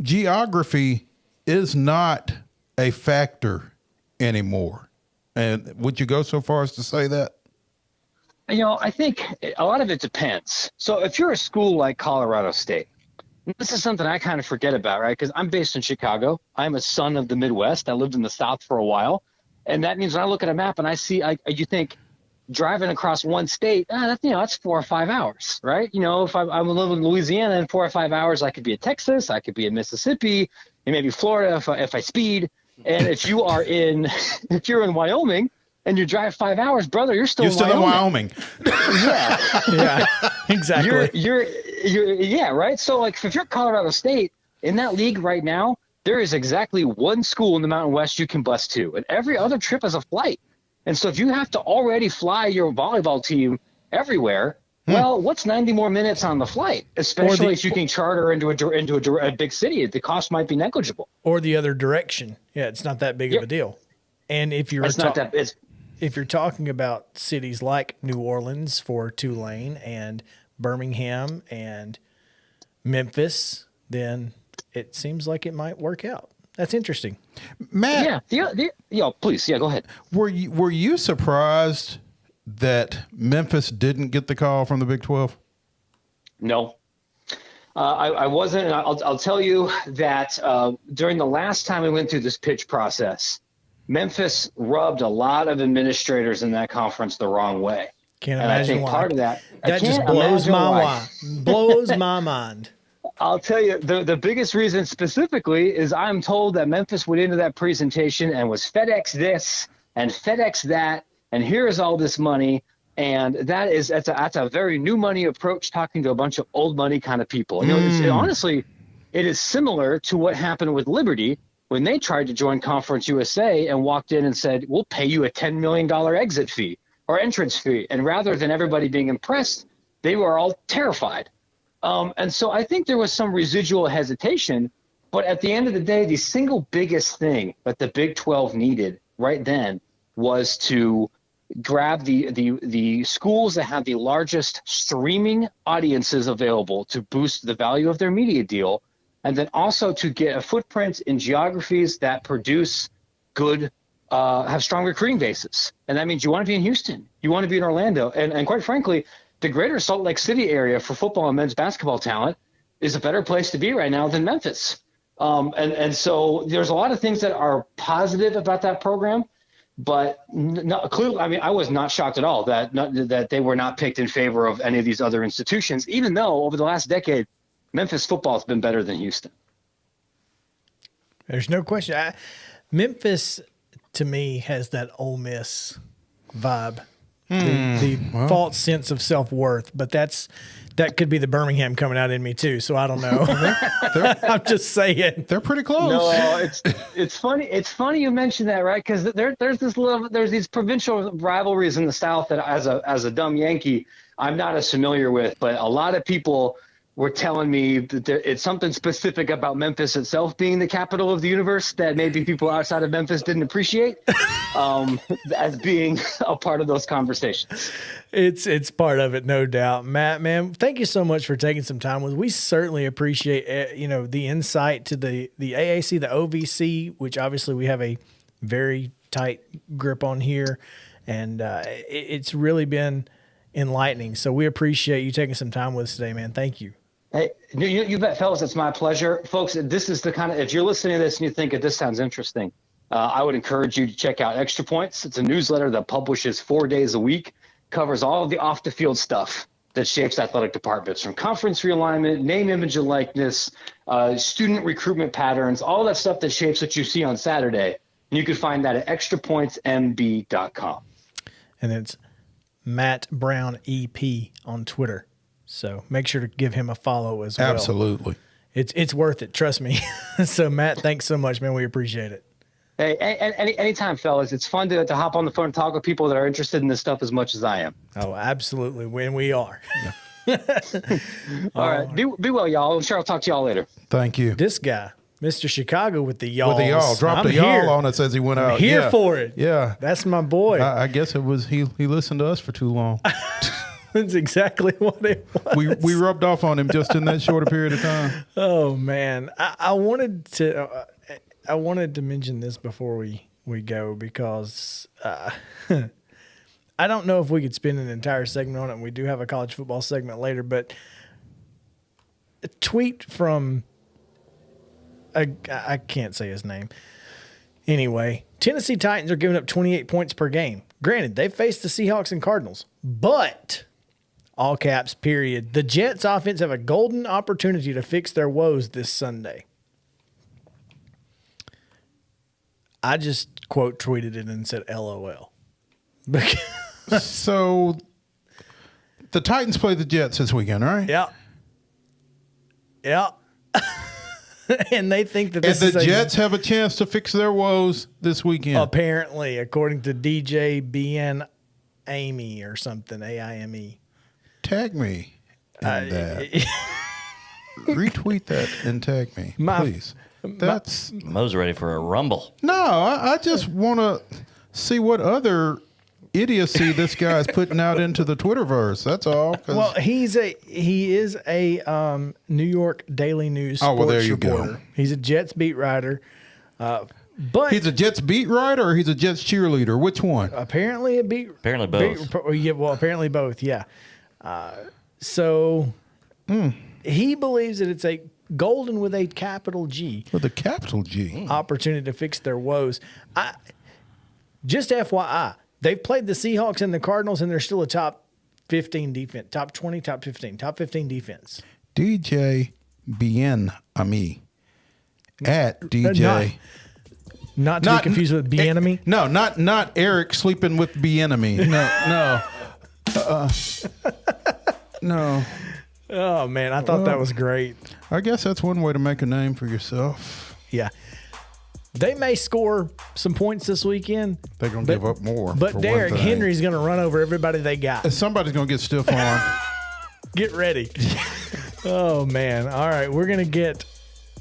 geography is not a factor anymore. And would you go so far as to say that?
I think a lot of it depends. So if you're a school like Colorado State, this is something I kind of forget about, right? Because I'm based in Chicago. I'm a son of the Midwest. I lived in the South for a while. And that means when I look at a map and I see, you think driving across one state, that's 4 or 5 hours, right? If I'm living in Louisiana, in 4 or 5 hours, I could be in Texas, I could be in Mississippi, and maybe Florida if I speed. And if you're in Wyoming, and you drive 5 hours, brother, you're still in Wyoming.
Yeah, exactly.
You're right. So like if you're Colorado State in that league right now, there is exactly one school in the Mountain West you can bus to, and every other trip is a flight. And so if you have to already fly your volleyball team everywhere, well, what's 90 more minutes on the flight? Especially if you can charter into a big city, the cost might be negligible.
Or the other direction. Yeah, it's not that big of a deal. And if you're if you're talking about cities like New Orleans for Tulane and Birmingham and Memphis, then it seems like it might work out. That's interesting.
Matt,
please, go ahead.
Were you surprised that Memphis didn't get the call from the Big 12?
No, I wasn't. And I'll tell you that during the last time we went through this pitch process, Memphis rubbed a lot of administrators in that conference the wrong way.
Can't imagine why.
Part of that
just blows my mind. Blows my mind.
I'll tell you, the biggest reason specifically is I'm told that Memphis went into that presentation and was FedEx this and FedEx that, and here's all this money. And that's a very new money approach, talking to a bunch of old money kind of people. Honestly, it is similar to what happened with Liberty when they tried to join Conference USA and walked in and said, we'll pay you a $10 million exit fee or entrance fee. And rather than everybody being impressed, they were all terrified. And so I think there was some residual hesitation. But at the end of the day, the single biggest thing that the Big 12 needed right then was to grab the schools that have the largest streaming audiences available to boost the value of their media deal, and then also to get a footprint in geographies that produce good, have strong recruiting bases. And that means you want to be in Houston, you want to be in Orlando, and quite frankly, the greater Salt Lake City area for football and men's basketball talent is a better place to be right now than Memphis. And so there's a lot of things that are positive about that program, but clearly, I mean, I was not shocked at all that they were not picked in favor of any of these other institutions, even though over the last decade, Memphis football has been better than Houston.
There's no question. Memphis, to me, has that Ole Miss vibe. The false sense of self-worth, but that could be the Birmingham coming out in me too. So I don't know. I'm just saying
they're pretty close.
No, it's funny. It's funny you mentioned that, right? Because there's these provincial rivalries in the South that as a dumb Yankee, I'm not as familiar with. But a lot of people were telling me that it's something specific about Memphis itself being the capital of the universe that maybe people outside of Memphis didn't appreciate as being a part of those conversations.
It's part of it, no doubt. Matt, man, thank you so much for taking some time with us. We certainly appreciate the insight to the AAC, the OVC, which obviously we have a very tight grip on here, and it's really been enlightening. So we appreciate you taking some time with us today, man. Thank you.
Hey, you bet, fellas. It's my pleasure. Folks, this is the kind of, if you're listening to this and you think that this sounds interesting, I would encourage you to check out Extra Points. It's a newsletter that publishes 4 days a week, covers all of the off-the-field stuff that shapes athletic departments, from conference realignment, name, image, and likeness, student recruitment patterns, all that stuff that shapes what you see on Saturday. And you can find that at extrapointsmb.com.
And it's Matt Brown EP on Twitter. So make sure to give him a follow as well.
Absolutely.
It's worth it. Trust me. So Matt, thanks so much, man. We appreciate it.
Hey, anytime, fellas. It's fun to hop on the phone and talk with people that are interested in this stuff as much as I am.
Oh, absolutely. When we are.
All right. Be well, y'all. I'm sure I'll talk to y'all later.
Thank you.
This guy, Mr. Chicago with the y'all.
With the y'all. Dropped a y'all on us as he went out.
Here for it.
Yeah.
That's my boy.
I guess it was he listened to us for too long.
That's exactly what it was.
We rubbed off on him just in that shorter period of time.
Oh, man. I wanted to mention this before we go because I don't know if we could spend an entire segment on it, and we do have a college football segment later, but a tweet from I can't say his name. Anyway, Tennessee Titans are giving up 28 points per game. Granted, they faced the Seahawks and Cardinals, but all caps, period. The Jets offense have a golden opportunity to fix their woes this Sunday. I just quote tweeted it and said LOL.
So the Titans play the Jets this weekend, right?
Yeah. Yeah. And they think that
and the Jets have a chance to fix their woes this weekend.
Apparently, according to DJ BN Amy or something, AIME.
Tag me in that. Retweet that and tag me, please. That's
Mo's ready for a rumble.
No, I just want to see what other idiocy this guy's putting out into the Twitterverse. That's all.
Well, he is a New York Daily News sports reporter.
Go.
He's a Jets beat writer. But
he's a Jets beat writer or he's a Jets cheerleader? Which one?
Apparently
Apparently both.
Well, apparently both, yeah. He believes that it's a golden with a capital G.
With a capital G.
Opportunity to fix their woes. Just FYI, they've played the Seahawks and the Cardinals, and they're still a top 15 defense. Top 20, top 15. Top 15 defense.
DJ Bien Ami. At DJ.
Not to be confused with Bien-Ami?
No, not Eric sleeping with Bien-Ami. No. No.
Oh, man, I thought that was great.
I guess that's one way to make a name for yourself.
Yeah. They may score some points this weekend.
They're going to give up more.
But Derrick Henry's going to run over everybody they got.
Somebody's going to get stiff arm.
Get ready. Oh, man. All right, we're going to get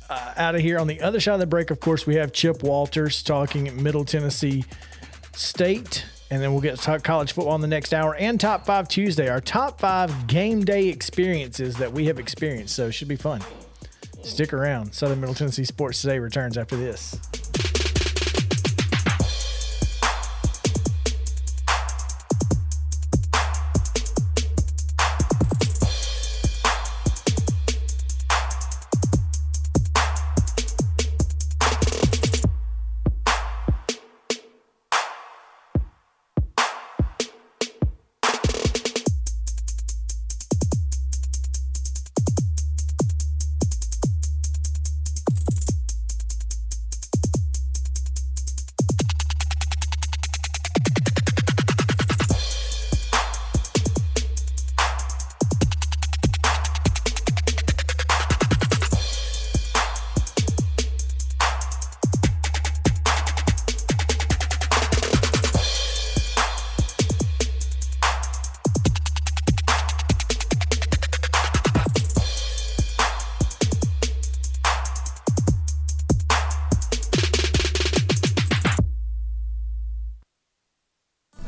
out of here. On the other side of the break, of course, we have Chip Walters talking Middle Tennessee State. And then we'll get to talk college football in the next hour and Top 5 Tuesday, our Top 5 game day experiences that we have experienced. So it should be fun. Stick around. Southern Middle Tennessee Sports Today returns after this.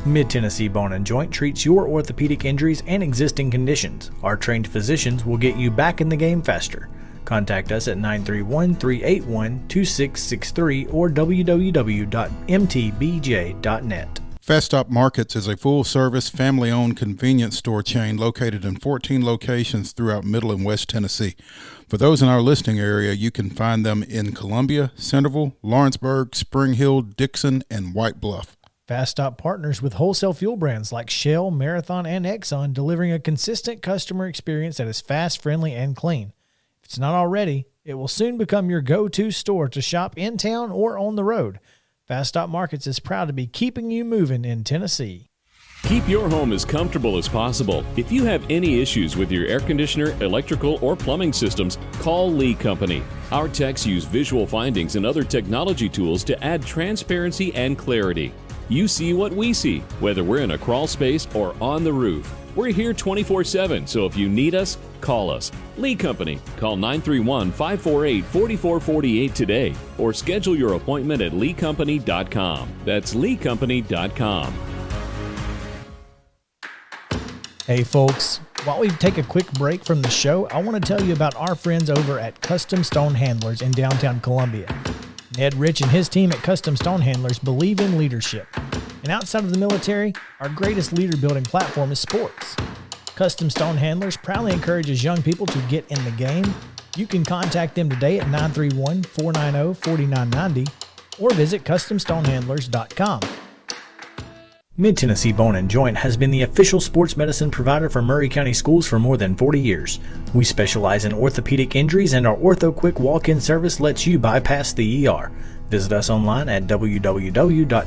Mid-Tennessee Bone and Joint treats your orthopedic injuries and existing conditions. Our trained physicians will get you back in the game faster. Contact us at 931-381-2663 or www.mtbj.net.
Fast Stop Markets is a full-service, family-owned convenience store chain located in 14 locations throughout Middle and West Tennessee. For those in our listening area, you can find them in Columbia, Centerville, Lawrenceburg, Spring Hill, Dixon, and White Bluff.
Fast Stop partners with wholesale fuel brands like Shell, Marathon, and Exxon, delivering a consistent customer experience that is fast, friendly, and clean. If it's not already, it will soon become your go-to store to shop in town or on the road. Fast Stop Markets is proud to be keeping you moving in Tennessee.
Keep your home as comfortable as possible. If you have any issues with your air conditioner, electrical, or plumbing systems, call Lee Company. Our techs use visual findings and other technology tools to add transparency and clarity. You see what we see, whether we're in a crawl space or on the roof. We're here 24/7, so if you need us, call us. Lee Company. Call 931-548-4448 today or schedule your appointment at leecompany.com. That's leecompany.com.
Hey folks, while we take a quick break from the show, I want to tell you about our friends over at Custom Stone Handlers in downtown Columbia. Ned Rich and his team at Custom Stone Handlers believe in leadership. And outside of the military, our greatest leader building platform is sports. Custom Stone Handlers proudly encourages young people to get in the game. You can contact them today at 931-490-4990 or visit CustomStonehandlers.com. Mid-Tennessee Bone & Joint has been the official sports medicine provider for Maury County Schools for more than 40 years. We specialize in orthopedic injuries, and our Ortho Quick walk-in service lets you bypass the ER. Visit us online at www.mtbj.net.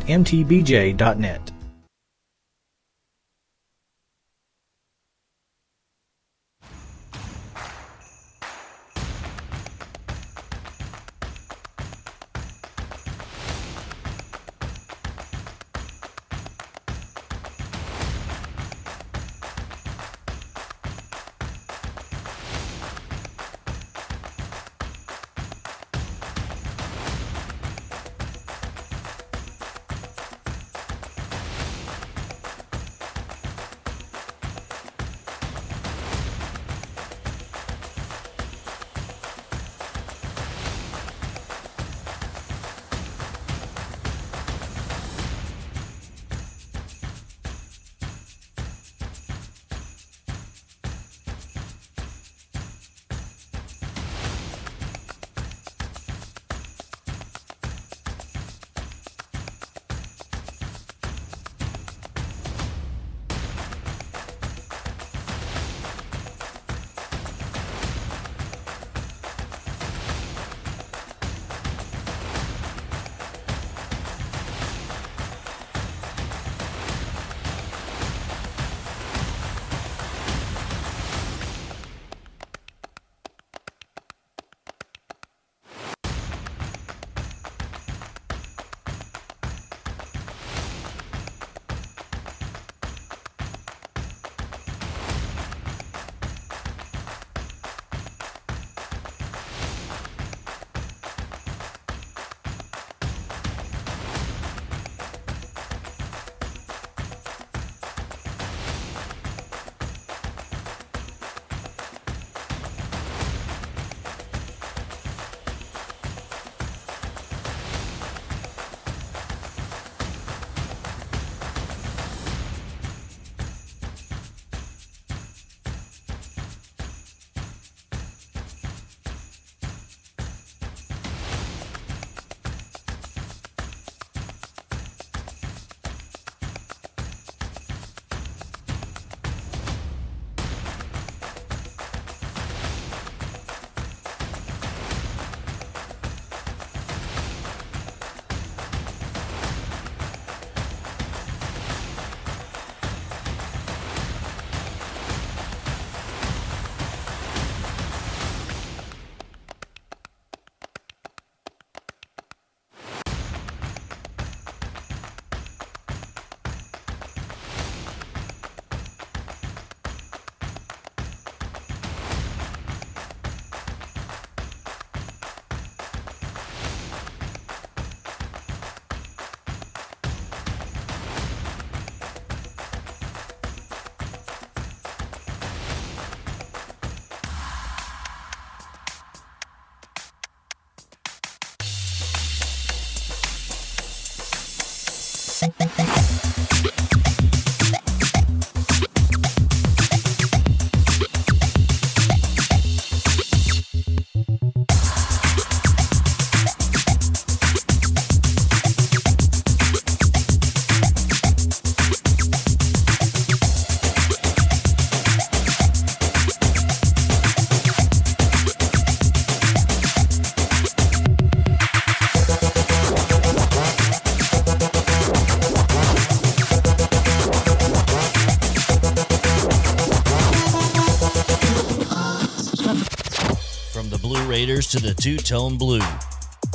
Raiders to the two-tone blue,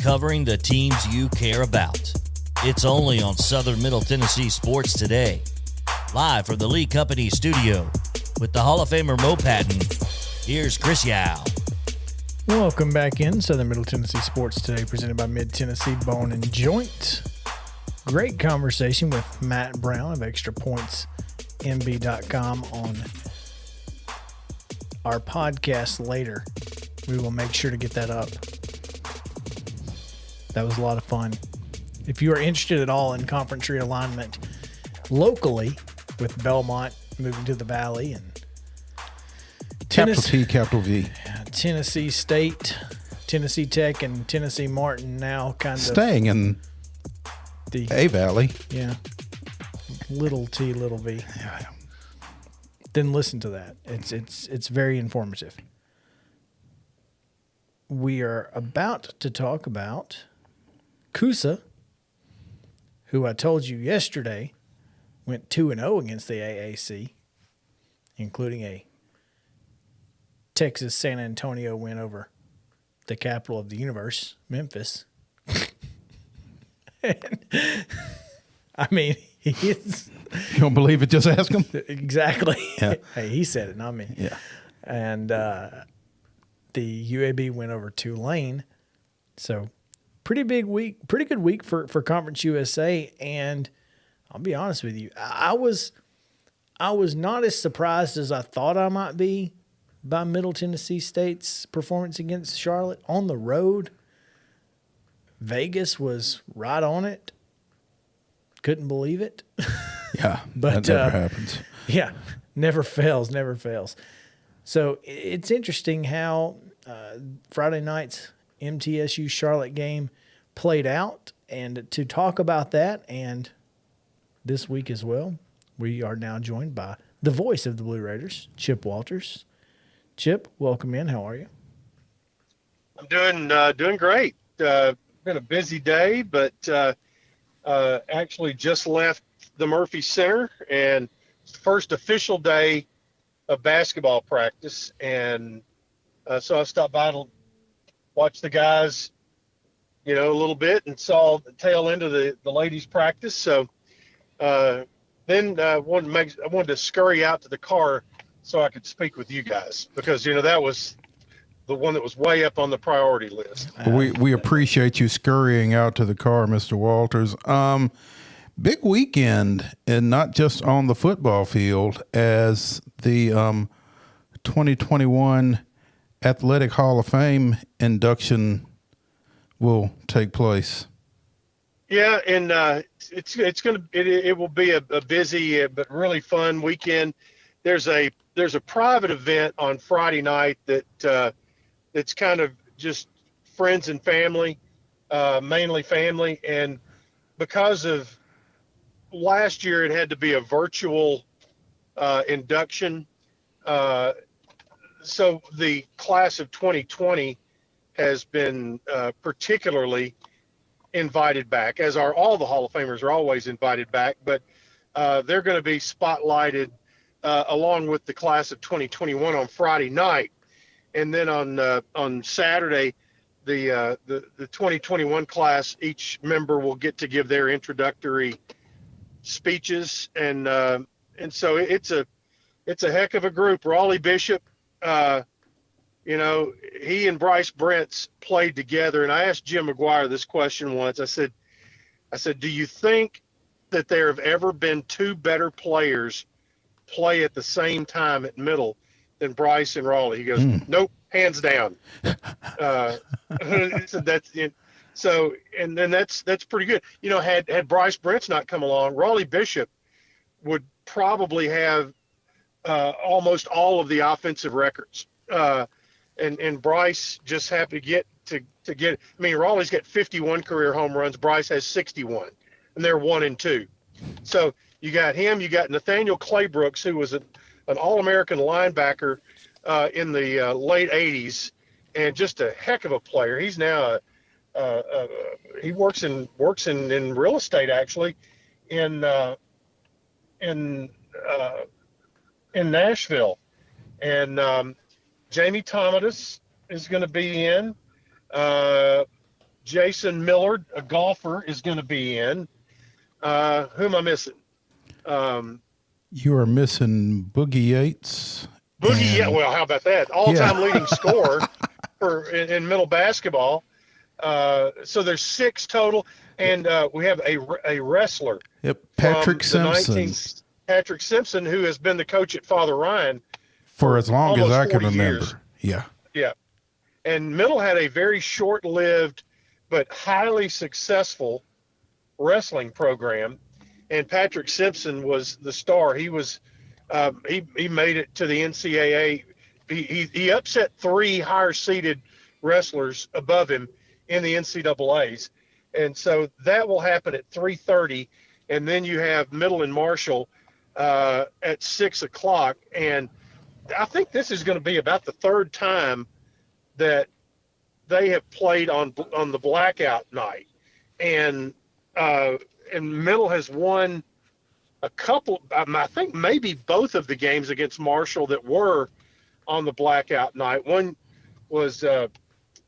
covering the teams you care about. It's only on Southern Middle Tennessee Sports Today. Live from the Lee Company studio with the Hall of Famer Mo Patton, here's Chris Yao.
Welcome back in Southern Middle Tennessee Sports Today, presented by Mid-Tennessee Bone and Joint. Great conversation with Matt Brown of ExtraPointsMB.com on our podcast later. We will make sure to get that up. That was a lot of fun. If you are interested at all in conference realignment locally, with Belmont moving to the Valley and
Capital T, capital V.
Tennessee State, Tennessee Tech, and Tennessee Martin now kind of
Staying in
the
A Valley.
Yeah. Little T, little V.
Yeah.
Then listen to that. It's very informative. We are about to talk about Coosa, who I told you yesterday went 2-0 against the AAC, including a Texas San Antonio win over the capital of the universe, Memphis. I mean, he's...
You don't believe it? Just ask him.
Exactly.
Yeah.
Hey, he said it, not me.
Yeah.
And the UAB went over Tulane. So pretty big week, pretty good week for Conference USA. And I'll be honest with you, I was not as surprised as I thought I might be by Middle Tennessee State's performance against Charlotte on the road. Vegas was right on it. Couldn't believe it.
Yeah,
but
that never happens.
Yeah, never fails. So it's interesting how Friday night's MTSU Charlotte game played out. And to talk about that and this week as well, we are now joined by the voice of the Blue Raiders, Chip Walters. Chip, welcome in. How are you?
I'm doing great. Been a busy day, but actually just left the Murphy Center, and it's the first official day of basketball practice. And so I stopped by to watch the guys, a little bit, and saw the tail end of the ladies' practice. So then I wanted to scurry out to the car so I could speak with you guys, because that was the one that was way up on the priority list.
We appreciate you scurrying out to the car, Mr. Walters. Big weekend, and not just on the football field, as the 2021 Athletic Hall of Fame induction will take place.
Yeah, and it will be a busy but really fun weekend. There's a private event on Friday night that's kind of just friends and family, mainly family, and because of last year it had to be a virtual induction, so the class of 2020 has been particularly invited back, as are all the Hall of Famers are always invited back, but they're going to be spotlighted along with the class of 2021 on Friday night. And then on Saturday, the 2021 class, each member will get to give their introductory speeches, and so it's a heck of a group. Raleigh Bishop, he and Bryce Brents played together, and I asked Jim McGuire this question once. I said, do you think that there have ever been two better players play at the same time at Middle than Bryce and Raleigh? He goes, Nope, hands down. So that's pretty good. Had Bryce Brents not come along, Raleigh Bishop would probably have almost all of the offensive records. And Bryce just happened to get. I mean, Raleigh's got 51 career home runs. Bryce has 61, and they're 1 and 2. So you got him. You got Nathaniel Claybrooks, who was an All-American linebacker in the late 80s, and just a heck of a player. He's now he works in real estate, actually, in Nashville. And Jamie Tomatis, is going to be in. Jason Millard, a golfer, is going to be in. Who am I missing?
You are missing Boogie Yates.
Boogie, yeah.
and-
Well, how about that? All-time leading scorer in middle basketball. So there's 6 total, and we have a wrestler.
Yep, Patrick
from the
Simpson.
Patrick Simpson, who has been the coach at Father Ryan
For as long as
almost
I can
40
remember.
years.
Yeah.
Yeah. And Middle had a very short-lived but highly successful wrestling program, and Patrick Simpson was the star. He was he made it to the NCAA. He upset 3 higher-seeded wrestlers above him in the NCAAs, and so that will happen at 3:30, and then you have Middle and Marshall at 6 o'clock, and I think this is going to be about the 3rd time that they have played on the blackout night, and Middle has won a couple. I think maybe both of the games against Marshall that were on the blackout night. One was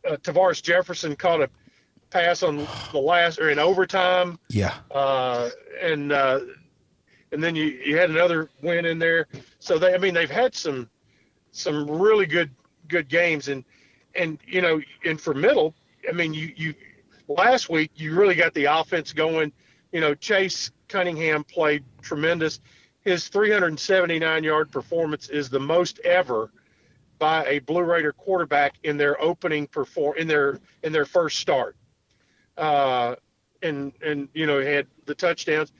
Tavares Jefferson caught a pass on the last or in overtime.
Yeah.
And then you had another win in there. So they've had some really good games, and for Middle, you last week you really got the offense going. Chase Cunningham played tremendous. His 379-yard performance is the most ever by a Blue Raider quarterback in their opening in their first start. And he had the touchdowns,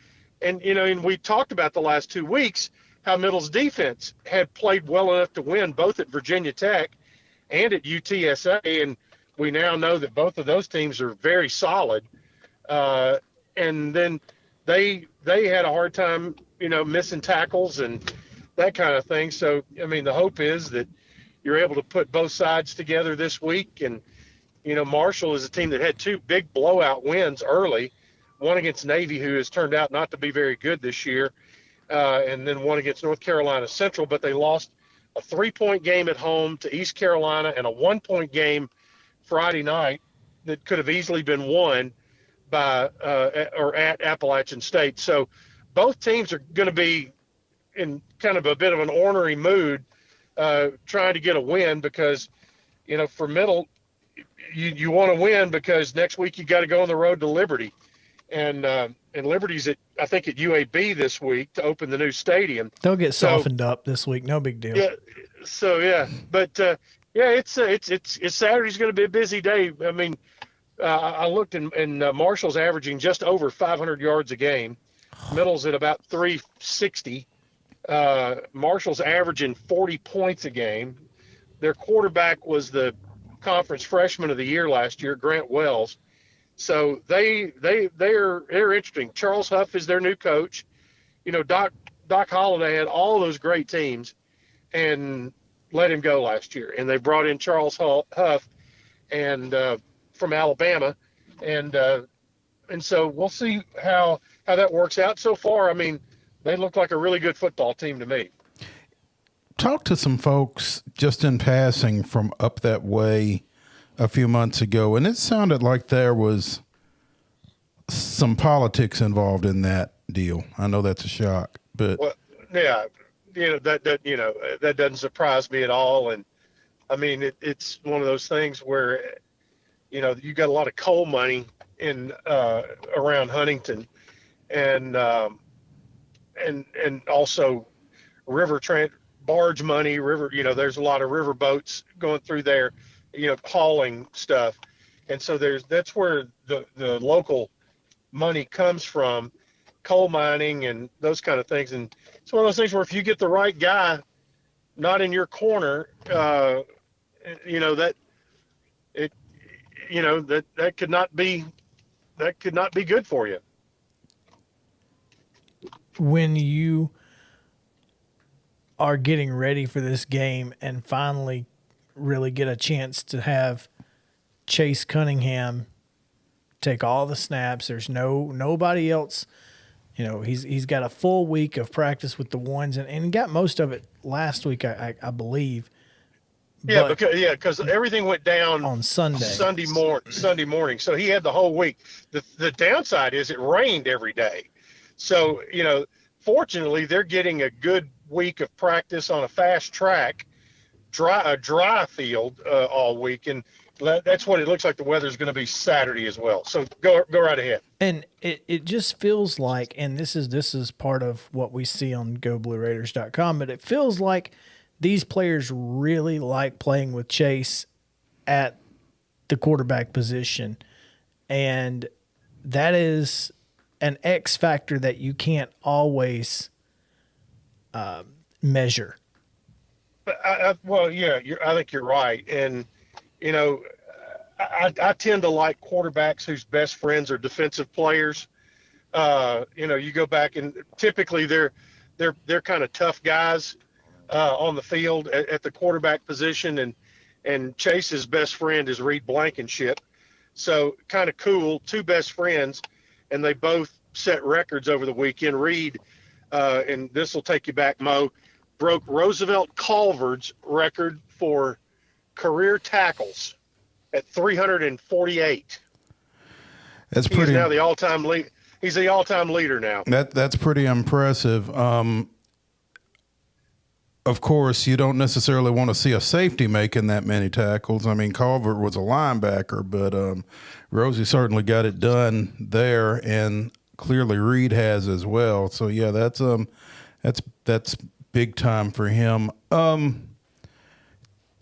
and we talked about the last 2 weeks how Middle's defense had played well enough to win both at Virginia Tech and at UTSA, and we now know that both of those teams are very solid. And then they had a hard time, missing tackles and that kind of thing. So, the hope is that you're able to put both sides together this week. And, Marshall is a team that had 2 big blowout wins early, one against Navy, who has turned out not to be very good this year, and then one against North Carolina Central, but they lost a 3-point game at home to East Carolina and a 1-point game Friday night that could have easily been won by or at Appalachian State. So both teams are going to be in kind of a bit of an ornery mood, trying to get a win because, for Middle, you want to win because next week you got to go on the road to Liberty, and Liberty's I think at UAB this week to open the new stadium.
They'll get softened up this week. No big deal.
Yeah. So but it's Saturday's going to be a busy day. I looked and Marshall's averaging just over 500 yards a game. Middle's at about 360. Marshall's averaging 40 points a game. Their quarterback was the conference freshman of the year last year, Grant Wells. So they're interesting. Charles Huff is their new coach. Doc Holliday had all those great teams and let him go last year. And they brought in Charles Huff and from Alabama, and so we'll see how that works out. So far, they look like a really good football team to me.
Talk to some folks just in passing from up that way a few months ago, and it sounded like there was some politics involved in that deal. I know that's a shock, but
yeah, that doesn't surprise me at all. And it's one of those things where you got a lot of coal money in around Huntington, and also barge money, there's a lot of river boats going through there, hauling stuff. And so that's where the local money comes from, coal mining and those kind of things. And it's one of those things where if you get the right guy not in your corner, that could not be good for you.
When you are getting ready for this game and finally really get a chance to have Chase Cunningham take all the snaps, there's nobody else. He's got a full week of practice with the ones and got most of it last week, I believe.
Yeah,
But
because everything went down
on Sunday.
Sunday morning. So he had the whole week. The downside is it rained every day. So, fortunately they're getting a good week of practice on a fast track, a dry field all week, and that's what it looks like the weather's going to be Saturday as well. So go right ahead.
And it just feels like, and this is part of what we see on GoBlueRaiders.com, but it feels like these players really like playing with Chase at the quarterback position. And that is an X factor that you can't always measure.
I think you're right. And, I tend to like quarterbacks whose best friends are defensive players. You go back and typically they're kind of tough guys on the field at the quarterback position, and Chase's best friend is Reed Blankenship. So kind of cool, two best friends, and they both set records over the weekend. Reed, and this will take you back, Mo, broke Roosevelt Culver's record for career tackles at 348.
That's pretty.
He's now the all-time lead. He's the all-time leader now.
That's pretty impressive. Of course, you don't necessarily want to see a safety making that many tackles. I mean, Culver was a linebacker, but Rosie certainly got it done there, and clearly Reed has as well. So yeah, that's big time for him.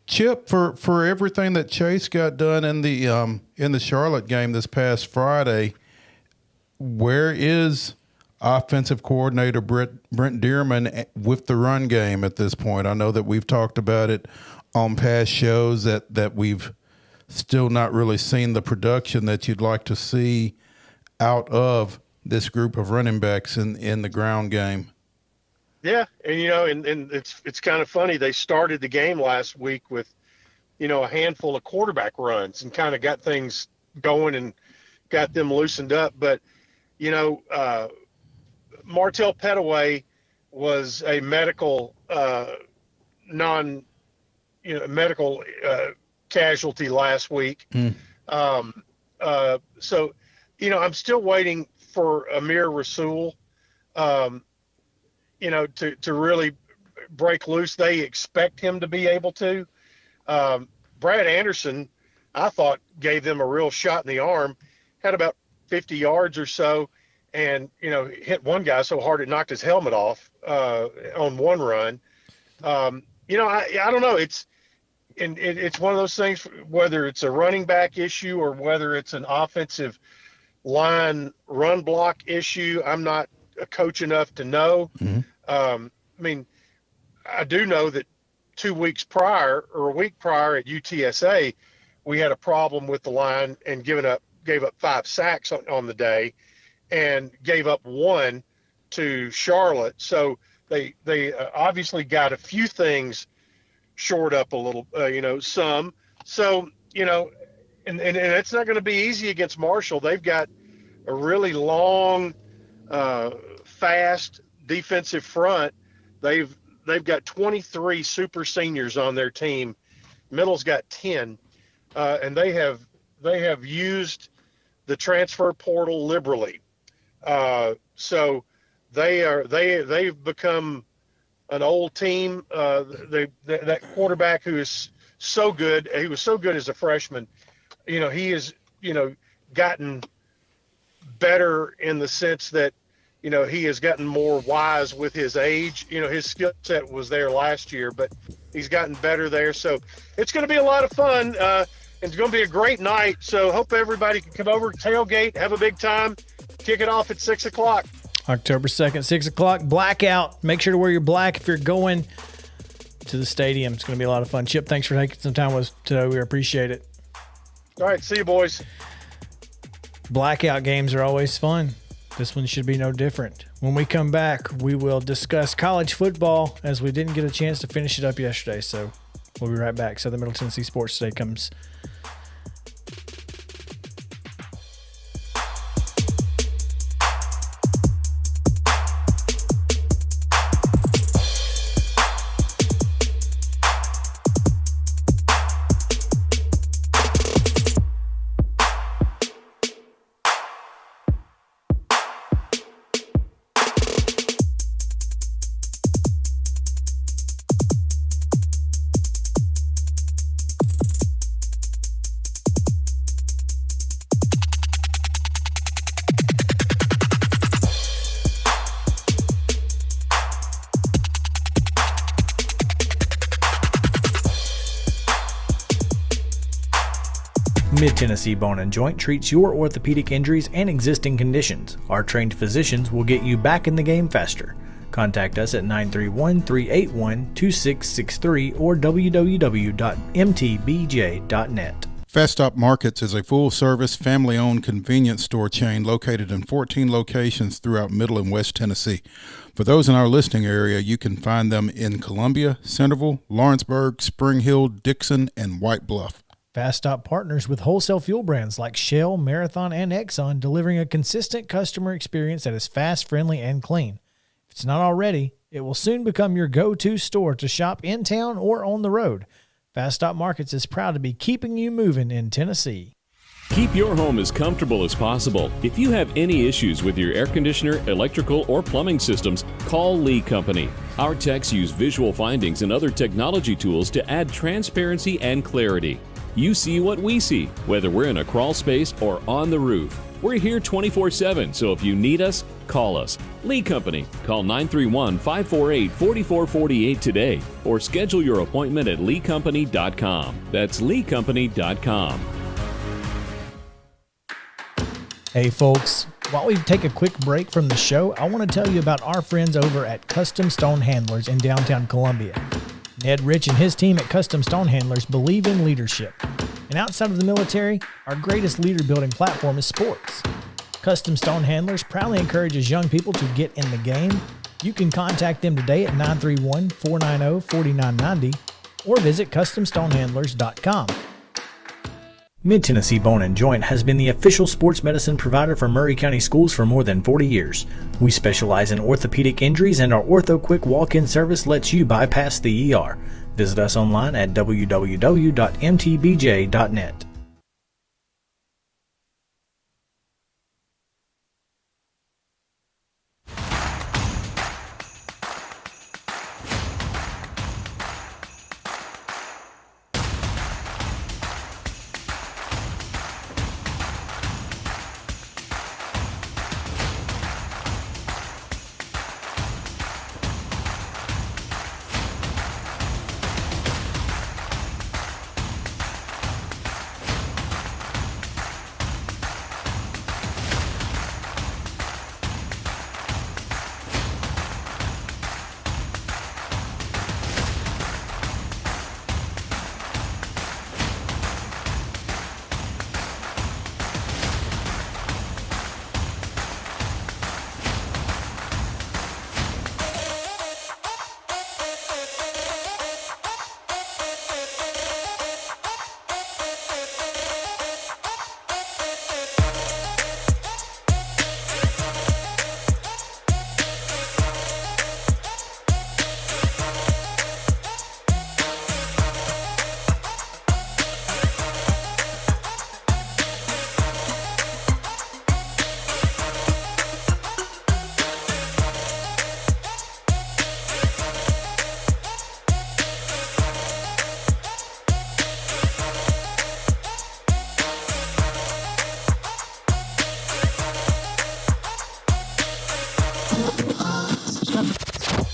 Chip, for everything that Chase got done in the Charlotte game this past Friday, where is offensive coordinator Brent Dearman with the run game at this point? I know that we've talked about it on past shows that we've still not really seen the production that you'd like to see out of this group of running backs in the ground game.
Yeah, and and it's kind of funny. They started the game last week with, a handful of quarterback runs and kind of got things going and got them loosened up. But, Martell Pettaway was a medical medical casualty last week. So, I'm still waiting for Amir Rasul, to really break loose. They expect him to be able to. Brad Anderson, I thought, gave them a real shot in the arm, had about 50 yards or so, and, hit one guy so hard it knocked his helmet off on one run. I don't know. It's one of those things, whether it's a running back issue or whether it's an offensive line run block issue. I'm not a coach enough to know. Mm-hmm. I do know that 2 weeks prior or a week prior at UTSA, we had a problem with the line and gave up 5 sacks on the day, and gave up 1 to Charlotte. So they obviously got a few things shored up a little, some. So, and it's not going to be easy against Marshall. They've got a really long, fast defensive front. They've got 23 super seniors on their team. Middle's got 10, and they have used the transfer portal liberally. So they've become an old team. That quarterback who is so good, he was so good as a freshman. He has gotten better in the sense that he has gotten more wise with his age. His skill set was there last year, but he's gotten better there. So it's going to be a lot of fun. It's going to be a great night. So hope everybody can come over, tailgate, have a big time, kick it off at 6 o'clock.
October 2nd, 6 o'clock, blackout. Make sure to wear your black if you're going to the stadium. It's going to be a lot of fun. Chip, thanks for taking some time with us today. We appreciate it.
All right. See you, boys.
Blackout games are always fun. This one should be no different. When we come back, we will discuss college football, as we didn't get a chance to finish it up yesterday. So we'll be right back. Southern Middle Tennessee Sports Today comes Mid-Tennessee Bone and Joint treats your orthopedic injuries and existing conditions. Our trained physicians will get you back in the game faster. Contact us at 931-381-2663 or www.mtbj.net.
Fast Stop Markets is a full-service, family-owned convenience store chain located in 14 locations throughout Middle and West Tennessee. For those in our listening area, you can find them in Columbia, Centerville, Lawrenceburg, Spring Hill, Dixon, and White Bluff.
Fast Stop partners with wholesale fuel brands like Shell, Marathon, and Exxon, delivering a consistent customer experience that is fast, friendly, and clean. If it's not already, it will soon become your go-to store to shop in town or on the road. Fast Stop Markets is proud to be keeping you moving in Tennessee.
Keep your home as comfortable as possible. If you have any issues with your air conditioner, electrical, or plumbing systems, call Lee Company. Our techs use visual findings and other technology tools to add transparency and clarity. You see what we see, whether we're in a crawl space or on the roof. We're here 24/7, so if you need us, call us. Lee Company. Call 931-548-4448 today or schedule your appointment at leecompany.com. That's leecompany.com.
Hey folks, while we take a quick break from the show, I want to tell you about our friends over at Custom Stone Handlers in downtown Columbia. Ned Rich and his team at Custom Stone Handlers believe in leadership. And outside of the military, our greatest leader building platform is sports. Custom Stone Handlers proudly encourages young people to get in the game. You can contact them today at 931-490-4990 or visit CustomStonehandlers.com. Mid-Tennessee Bone and Joint has been the official sports medicine provider for Maury County Schools for more than 40 years. We specialize in orthopedic injuries, and our Ortho Quick walk-in service lets you bypass the ER. Visit us online at www.mtbj.net.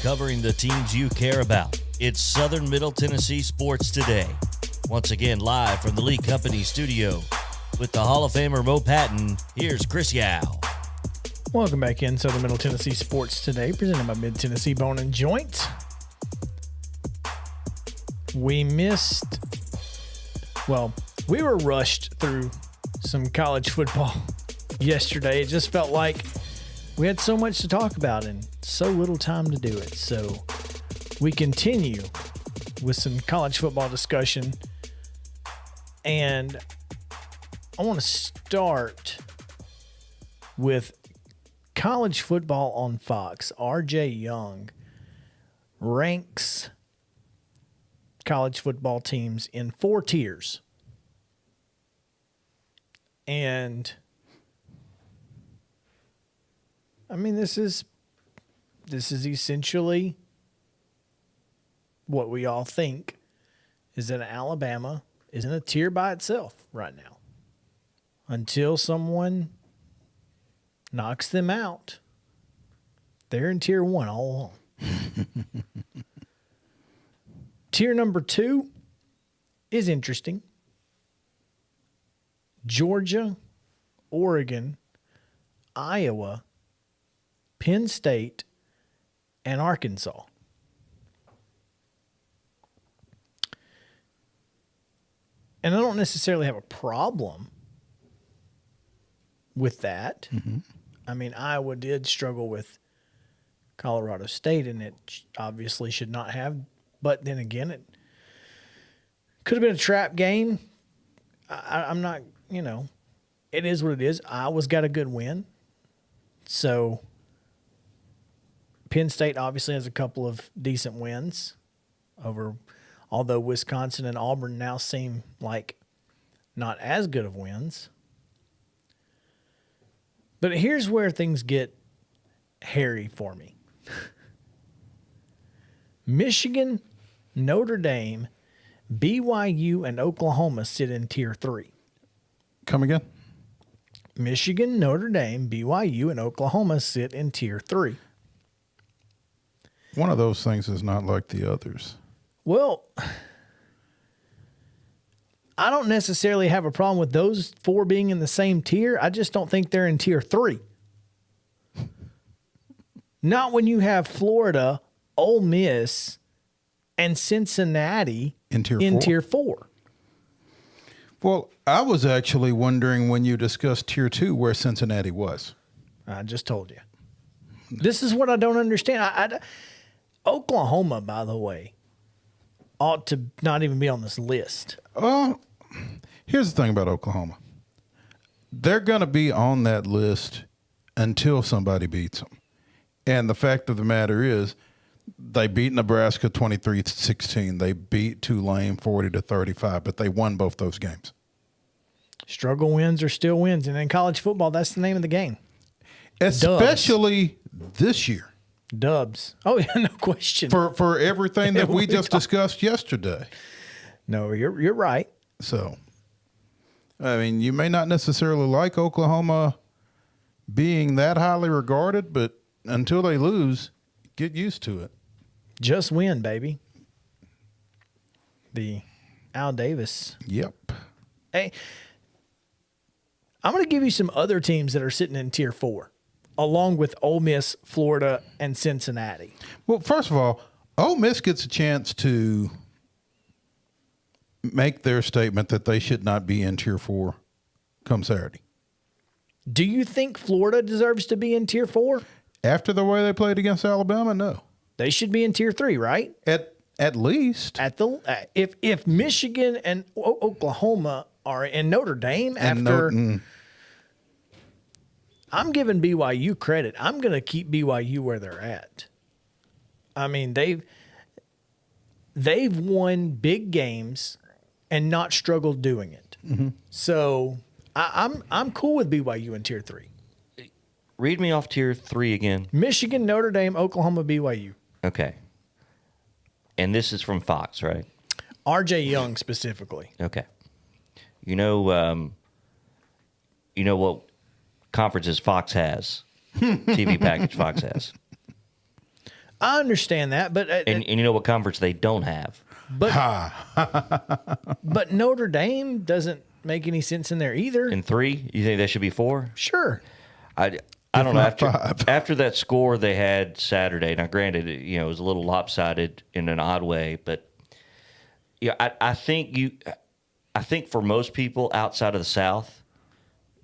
Covering the teams you care about. It's Southern Middle Tennessee Sports Today. Once again, live from the Lee Company studio with the Hall of Famer Mo Patton. Here's Chris Yao.
Welcome back in Southern Middle Tennessee Sports Today, presented by Mid-Tennessee Bone and Joint. We were rushed through some college football yesterday. It just felt like we had so much to talk about and so little time to do it. So we continue with some college football discussion. And I want to start with college football on Fox. RJ Young ranks college football teams in 4 tiers. And I mean, this is essentially what we all think is that Alabama is in a tier by itself right now. Until someone knocks them out, they're in tier 1 all along. Tier number 2 is interesting. Georgia, Oregon, Iowa, Penn State, and Arkansas. And I don't necessarily have a problem with that. I mean, Iowa did struggle with Colorado State, and it obviously should not have. But then again, it could have been a trap game. I'm not, it is what it is. Iowa's got a good win. So Penn State obviously has a couple of decent wins over, although Wisconsin and Auburn now seem like not as good of wins. But here's where things get hairy for me. Michigan, Notre Dame, BYU, and Oklahoma sit in Tier 3.
Come again?
Michigan, Notre Dame, BYU, and Oklahoma sit in Tier 3.
One of those things is not like the others.
Well, I don't necessarily have a problem with those four being in the same tier. I just don't think they're in Tier 3. Not when you have Florida, Ole Miss, and Cincinnati
In Tier 4?
Tier 4.
Well, I was actually wondering when you discussed Tier 2 where Cincinnati was.
I just told you. This is what I don't understand. Oklahoma, by the way, ought to not even be on this list.
Here's the thing about Oklahoma. They're going to be on that list until somebody beats them. And the fact of the matter is, they beat Nebraska 23-16. They beat Tulane 40-35, but they won both those games.
Struggle wins are still wins. And in college football, that's the name of the game.
Especially this year.
Dubs. Oh, yeah, no question.
For everything that we just discussed yesterday.
No, you're right.
So, I mean, you may not necessarily like Oklahoma being that highly regarded, but until they lose, get used to it.
Just win, baby. The Al Davis.
Yep.
Hey, I'm going to give you some other teams that are sitting in Tier 4, along with Ole Miss, Florida, and Cincinnati.
Well, first of all, Ole Miss gets a chance to make their statement that they should not be in Tier 4 come Saturday.
Do you think Florida deserves to be in Tier 4?
After the way they played against Alabama, no.
They should be in Tier 3, right?
At least.
If Michigan and Oklahoma are in Notre Dame
And
I'm giving BYU credit. I'm going to keep BYU where they're at. I mean, they've won big games and not struggled doing it.
Mm-hmm.
So I'm cool with BYU in Tier 3.
Read me off Tier 3 again.
Michigan, Notre Dame, Oklahoma, BYU.
Okay. And this is from Fox, right?
R.J. Young specifically.
Okay. You know what conferences Fox has? TV package Fox has.
I understand that, but
And you know what conference they don't have?
But Notre Dame doesn't make any sense in there either.
In 3? You think that should be 4?
Sure.
I don't know.
not 5.
After that score they had Saturday, now granted, it was a little lopsided in an odd way, but I think for most people outside of the South,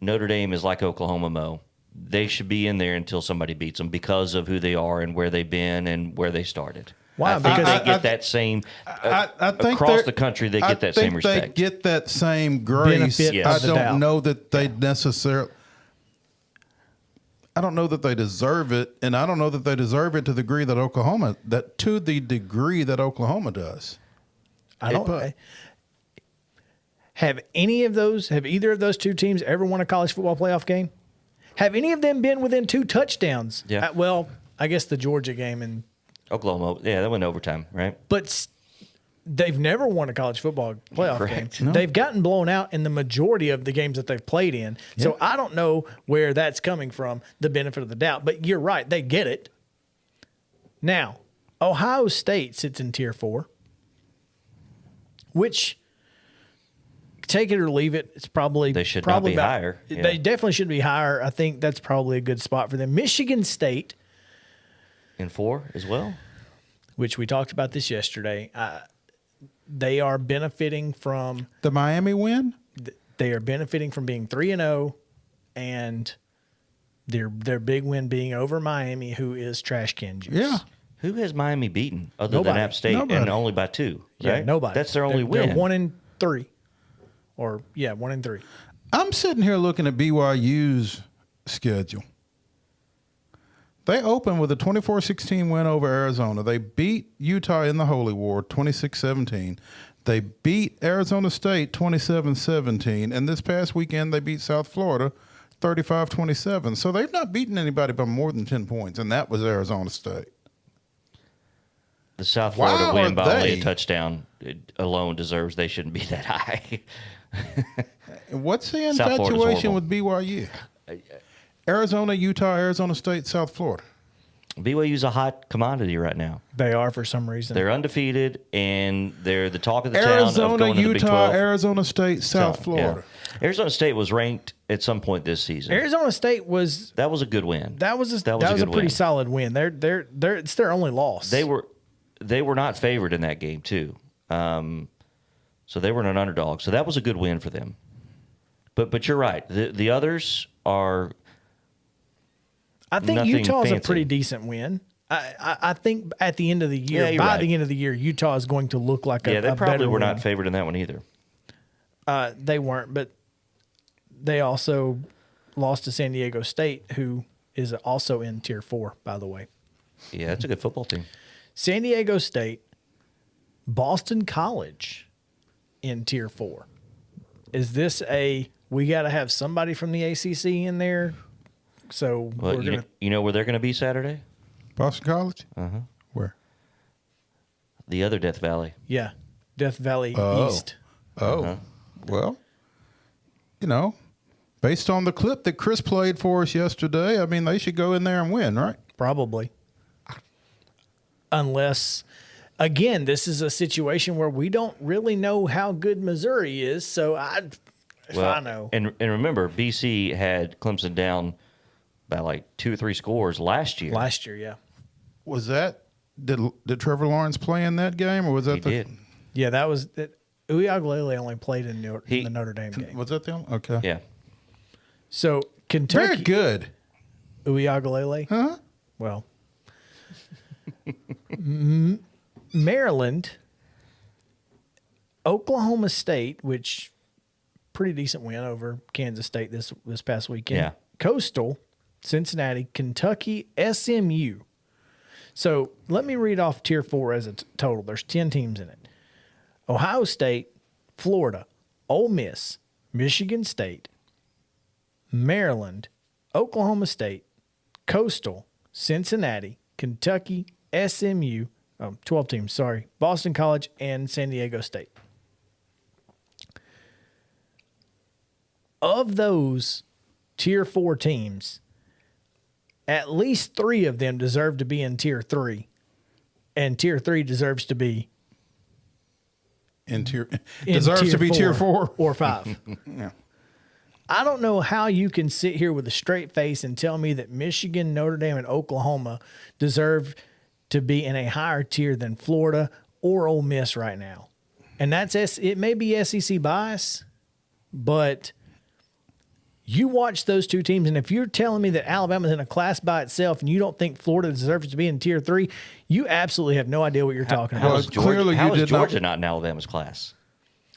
Notre Dame is like Oklahoma, Mo. They should be in there until somebody beats them because of who they are and where they've been and where they started.
Wow,
I think
because
they get that same
I think
across the country. They get that same respect.
They get that same grace.
Benefit
I
of the
don't
doubt.
know that they necessarily. I don't know that they deserve it, and I don't know that they deserve it to the degree that Oklahoma does.
I don't. Have either of those two teams ever won a college football playoff game? Have any of them been within 2 touchdowns?
Yeah.
Well, I guess the Georgia game and
Oklahoma, yeah, that went overtime, right?
but they've never won a college football playoff
Correct.
game.
No.
They've gotten blown out in the majority of the games that they've played in. So I don't know where that's coming from, the benefit of the doubt. But you're right. They get it. Now, Ohio State sits in Tier 4, which take it or leave it. It's probably
They should
probably
not be higher. Yeah.
They definitely should be higher. I think that's probably a good spot for them. Michigan State,
in 4 as well.
which we talked about this yesterday, they are benefiting from
The Miami win?
they are benefiting from being 3-0, and their big win being over Miami, who is trash can juice.
Yeah.
Who has Miami beaten other
Nobody.
than App State and
Nobody.
only by 2?
Yeah,
Right?
nobody.
That's their only
They're
win.
1-3, or 1-3.
I'm sitting here looking at BYU's schedule. They opened with a 24-16 win over Arizona. They beat Utah in the Holy War 26-17. They beat Arizona State 27-17. And this past weekend, they beat South Florida 35-27. So they've not beaten anybody by more than 10 points, and that was Arizona State.
The South
Why
Florida win
are
by only
they-
a touchdown alone deserves they shouldn't be that high.
What's the
South Florida's
infatuation
horrible.
with BYU? Arizona, Utah, Arizona State, South Florida.
BYU's a hot commodity right now.
They are for some reason.
They're undefeated, and they're the talk of the town of
Arizona,
going to the Big
Utah,
12.
Arizona State, South
So,
Florida.
yeah. Arizona State was ranked at some point this season.
Arizona State was
That was a good win.
that was a
good
pretty
win.
solid win. They're it's their only loss.
They were not favored in that game too, so they were an underdog. So that was a good win for them. But you're right. The others are.
I think
nothing
Utah's a
fancy.
pretty decent win. I think at the end of the year,
Yeah, you're
by
right.
the end of the year, Utah is going to look like
Yeah, they
a
probably
better
were
win.
not favored in that one either.
They weren't, but they also lost to San Diego State, who is also in Tier 4, by the way.
Yeah, it's a good football team.
San Diego State, Boston College in Tier 4. Is this we got to have somebody from the ACC in there? So
Well,
we're
you,
going to.
you know where they're going to be Saturday?
Boston College? Uh-huh. Where?
The other Death Valley.
Yeah, Death Valley
Oh.
East.
Oh, well, based on the clip that Chris played for us yesterday, I mean, they should go in there and win, right?
Probably. Unless, again, this is a situation where we don't really know how good Missouri is. So I know.
And remember, BC had Clemson down by like 2 or 3 scores last year.
Last year, yeah.
Was that did Trevor Lawrence play in that game, or was that
He did.
Yeah, that was it. Uiagalelei only played in the Notre Dame game.
Was that the only? Okay.
Yeah.
So Kentucky.
Very good.
Uiagalelei.
Huh?
Well, Maryland, Oklahoma State, which pretty decent win over Kansas State this past weekend.
Yeah.
Coastal, Cincinnati, Kentucky, SMU. So let me read off Tier 4 as a total. There's 10 teams in it. Ohio State, Florida, Ole Miss, Michigan State, Maryland, Oklahoma State, Coastal, Cincinnati, Kentucky, SMU, 12 teams, sorry, Boston College, and San Diego State. Of those Tier 4 teams, at least 3 of them deserve to be in Tier 3, and Tier 3 deserves to be
Deserves to be Tier 4
or 5.
Yeah.
I don't know how you can sit here with a straight face and tell me that Michigan, Notre Dame, and Oklahoma deserve to be in a higher tier than Florida or Ole Miss right now. And it may be SEC bias, but you watch those two teams, and if you're telling me that Alabama's in a class by itself and you don't think Florida deserves to be in Tier 3, you absolutely have no idea what you're talking
How
about.
is
clearly
Georgia,
you did not-
Georgia not in Alabama's class?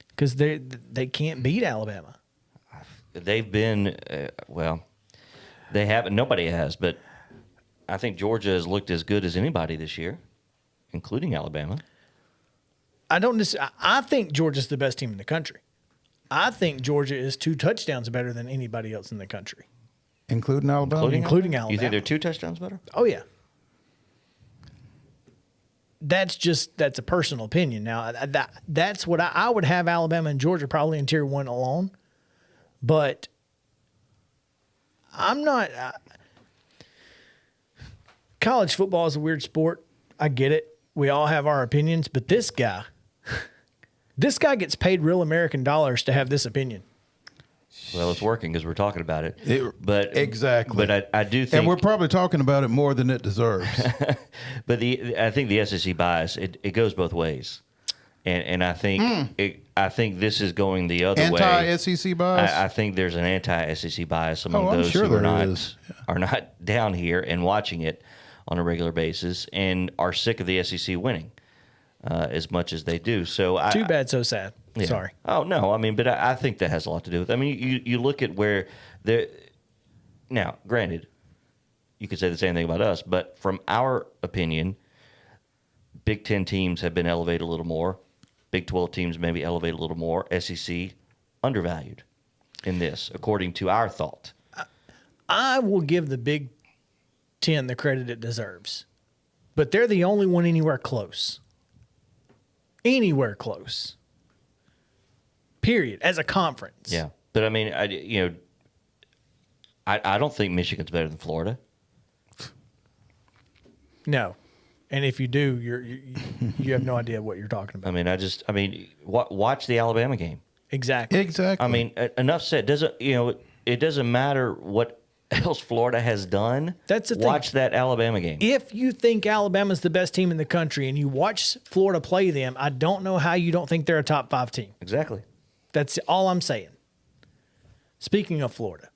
Because they can't beat Alabama.
They've been, they haven't. Nobody has, but I think Georgia has looked as good as anybody this year, including Alabama.
I think Georgia's the best team in the country. I think Georgia is 2 touchdowns better than anybody else in the country,
Including Alabama.
including Alabama.
You think they're 2 touchdowns better?
Oh yeah. That's a personal opinion. Now that's what I would have Alabama and Georgia probably in Tier 1 alone, but I'm not. College football is a weird sport. I get it. We all have our opinions, but this guy This guy gets paid real American dollars to have this opinion.
Well, it's working because we're talking about it.
Exactly.
But I do think,
and we're probably talking about it more than it deserves.
but I think the SEC bias it goes both ways, and I think I think this is going the other way.
Anti-SEC bias.
I think there's an anti-SEC bias among
I'm
those
sure
who are
there
not
is.
are not down here and watching it on a regular basis and are sick of the SEC winning as much as they do. So
Too bad, so sad.
Yeah.
Sorry.
Oh no, I mean, but I think that has a lot to do with it. I mean, you look at where the now, granted, you could say the same thing about us, but from our opinion, Big Ten teams have been elevated a little more. Big 12 teams maybe elevated a little more. SEC undervalued in this, according to our thought.
I will give the Big Ten the credit it deserves, but they're the only one anywhere close. Anywhere close. Period. As a conference.
Yeah, but I mean, I don't think Michigan's better than Florida.
No. And if you do, you have no idea what you're talking about.
I mean, watch the Alabama game.
Exactly.
Exactly.
I mean, enough said. It doesn't matter what else Florida has done.
That's the thing.
Watch that Alabama game.
If you think Alabama's the best team in the country and you watch Florida play them, I don't know how you don't think they're a top 5 team.
Exactly.
That's all I'm saying. Speaking of Florida,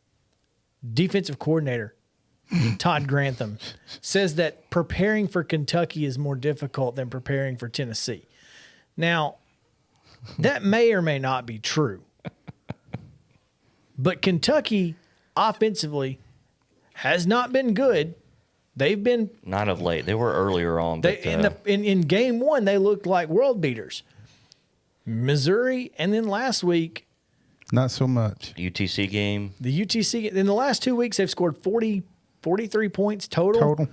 defensive coordinator Todd Grantham says that preparing for Kentucky is more difficult than preparing for Tennessee. Now, that may or may not be true. But Kentucky, offensively, has not been good. They've been
Not of late. They were earlier on. But,
in game 1, they looked like world beaters. Missouri, and then last week,
Not so much.
UTC game.
the UTC. In the last 2 weeks, they've scored 43 points total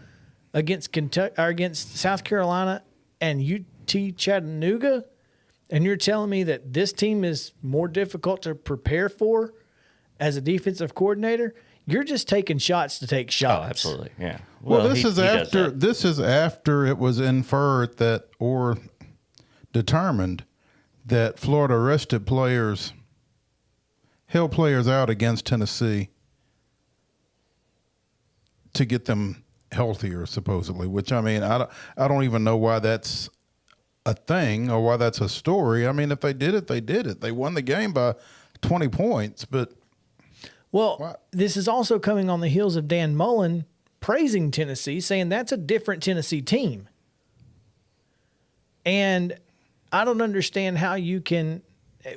against Kentucky or against South Carolina and UT Chattanooga. And you're telling me that this team is more difficult to prepare for as a defensive coordinator? You're just taking shots to take shots.
Oh, absolutely. Yeah.
Well, this
he
is
does
after
that.
this is after it was inferred that or determined that Florida arrested players, held players out against Tennessee to get them healthier, supposedly. Which I mean, I don't even know why that's a thing or why that's a story. I mean, if they did it, they did it. They won the game by 20 points, but.
Well, this is also coming on the heels of Dan Mullen praising Tennessee, saying that's a different Tennessee team. And I don't understand how you can,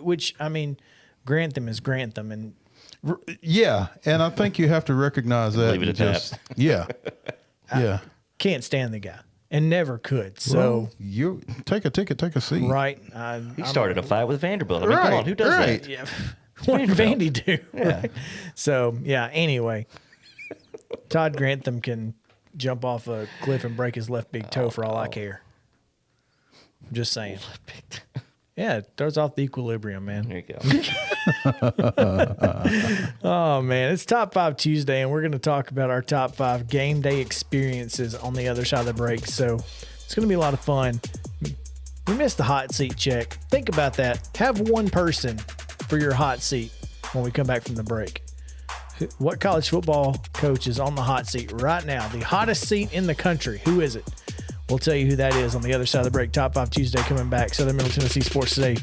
which, I mean, Grantham is Grantham. And
Yeah, and I think you have to recognize that.
Leave it
and
at that.
Yeah. Yeah.
can't stand the guy and never could. So,
Well, you take a ticket, take a seat.
right.
He started a fight with Vanderbilt. I mean, come on, who does that?
Yeah. What did Vandy do?
Yeah.
Right? So, yeah, anyway, Todd Grantham can jump off a cliff and break his left big toe for all I care. I'm just saying. Yeah, it throws off the equilibrium, man.
There you go.
Oh, man, it's Top 5 Tuesday, and we're going to talk about our top 5 game day experiences on the other side of the break. So it's going to be a lot of fun. We missed the hot seat check. Think about that. Have one person for your hot seat when we come back from the break. What college football coach is on the hot seat right now? The hottest seat in the country. Who is it? We'll tell you who that is on the other side of the break. Top 5 Tuesday coming back. Southern Middle Tennessee Sports Today.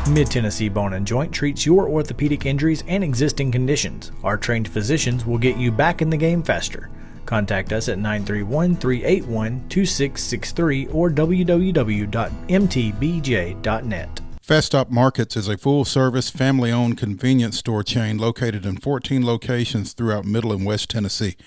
Mid-Tennessee Bone and Joint treats your orthopedic injuries and existing conditions. Our trained physicians will get you back in the game faster. Contact us at 931-381-2663 or www.mtbj.net.
Fast Stop Markets is a full-service, family-owned convenience store chain located in 14 locations throughout Middle and West Tennessee.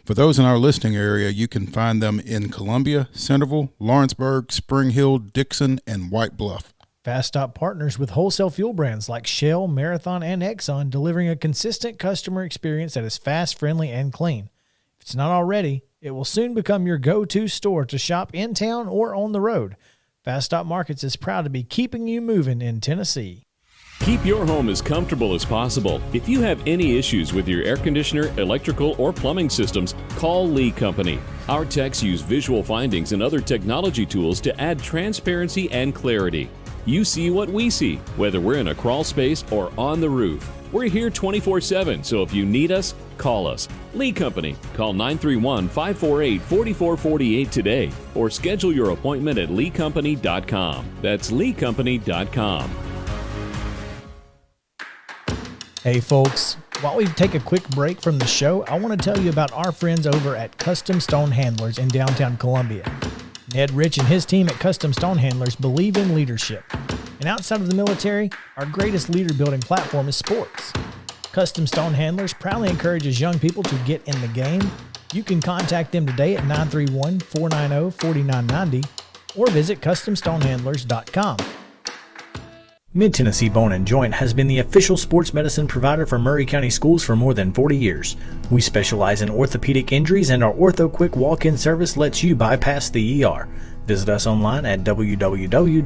For those in our listening area, you can find them in Columbia, Centerville, Lawrenceburg, Spring Hill, Dixon, and White Bluff.
Fast Stop partners with wholesale fuel brands like Shell, Marathon, and Exxon, delivering a consistent customer experience that is fast, friendly, and clean. If it's not already, it will soon become your go-to store to shop in town or on the road. Fast Stop Markets is proud to be keeping you moving in Tennessee.
Keep your home as comfortable as possible. If you have any issues with your air conditioner, electrical, or plumbing systems, call Lee Company. Our techs use visual findings and other technology tools to add transparency and clarity. You see what we see, whether we're in a crawl space or on the roof. We're here 24/7, so if you need us, call us. Lee Company. Call 931-548-4448 today or schedule your appointment at leecompany.com. That's leecompany.com.
Hey folks, while we take a quick break from the show, I want to tell you about our friends over at Custom Stone Handlers in downtown Columbia. Ned Rich and his team at Custom Stone Handlers believe in leadership. And outside of the military, our greatest leader building platform is sports. Custom Stone Handlers proudly encourages young people to get in the game. You can contact them today at 931-490-4990 or visit CustomStonehandlers.com. Mid-Tennessee Bone and Joint has been the official sports medicine provider for Murray County Schools for more than 40 years. We specialize in orthopedic injuries, and our Ortho Quick walk-in service lets you bypass the ER. Visit us online at www.mtbj.net.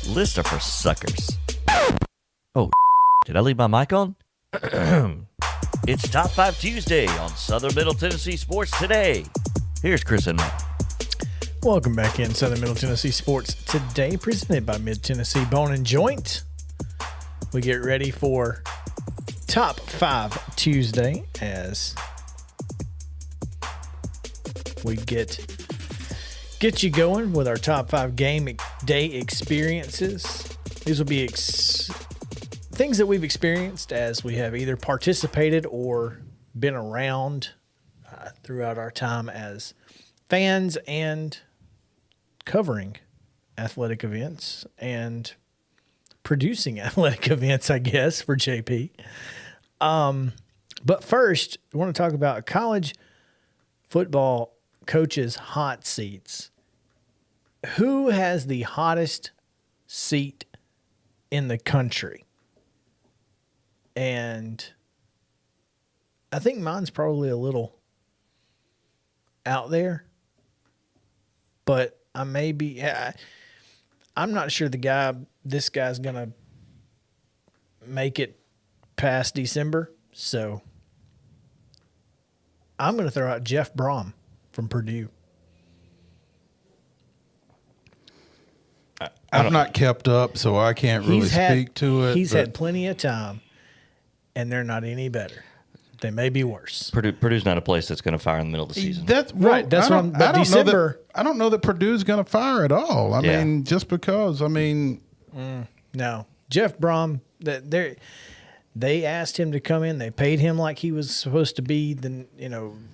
Lists are for suckers. Oh, did I leave my mic on? It's Top 5 Tuesday on Southern Middle Tennessee Sports Today. Here's Chris and Matt.
Welcome back in Southern Middle Tennessee Sports Today, presented by Mid-Tennessee Bone and Joint. We get ready for Top 5 Tuesday as we get you going with our top 5 game day experiences. These will be things that we've experienced as we have either participated or been around throughout our time as fans and covering athletic events and producing athletic events, I guess, for JP. But first, I want to talk about college football coaches' hot seats. Who has the hottest seat in the country? And I think mine's probably a little out there, but I may be. I'm not sure this guy's gonna make it past December. So I'm going to throw out Jeff Brom from Purdue.
I've not kept up, so I can't really speak to it.
He's had plenty of time, and they're not any better. They may be worse.
Purdue's not a place that's going to fire in the middle of the season.
That's
right. That's what I'm. But December,
I don't know that Purdue's going to fire at all. I mean, just because. I mean,
no. Jeff Brom. They asked him to come in. They paid him like he was supposed to be.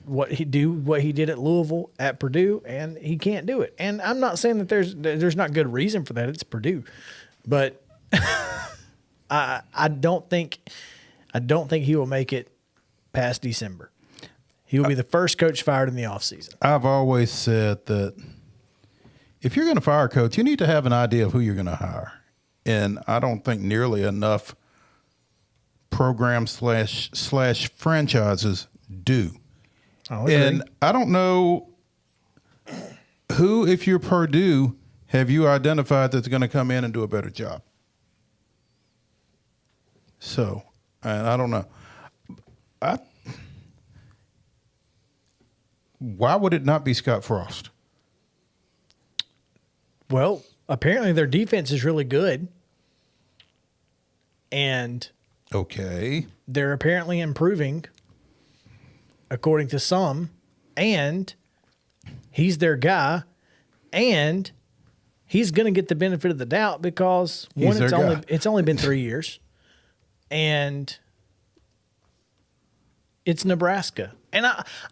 What he did at Louisville, at Purdue, and he can't do it. And I'm not saying that there's not good reason for that. It's Purdue, but I don't think he will make it past December. He will be the first coach fired in the offseason.
I've always said that if you're going to fire a coach, you need to have an idea of who you're going to hire. And I don't think nearly enough programs slash franchises do. And I don't know who, if you're Purdue, have you identified that's going to come in and do a better job. So, and I don't know. Why would it not be Scott Frost?
Well, apparently their defense is really good. And
okay,
they're apparently improving, according to some, and he's their guy, and he's going to get the benefit of the doubt because it's only been 3 years, and it's Nebraska, and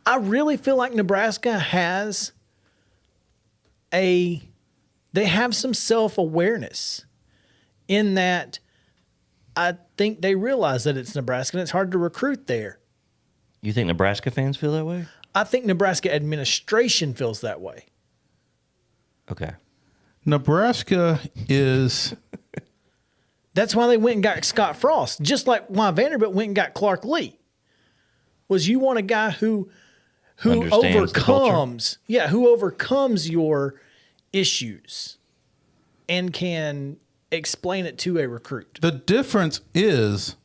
I really feel like Nebraska they have some self-awareness in that. I think they realize that it's Nebraska and it's hard to recruit there.
You think Nebraska fans feel that way?
I think Nebraska administration feels that way.
Okay.
Nebraska is...
That's why they went and got Scott Frost, just like why Vanderbilt went and got Clark Lee. Was you want a guy who overcomes your issues and can explain it to a recruit.
The difference is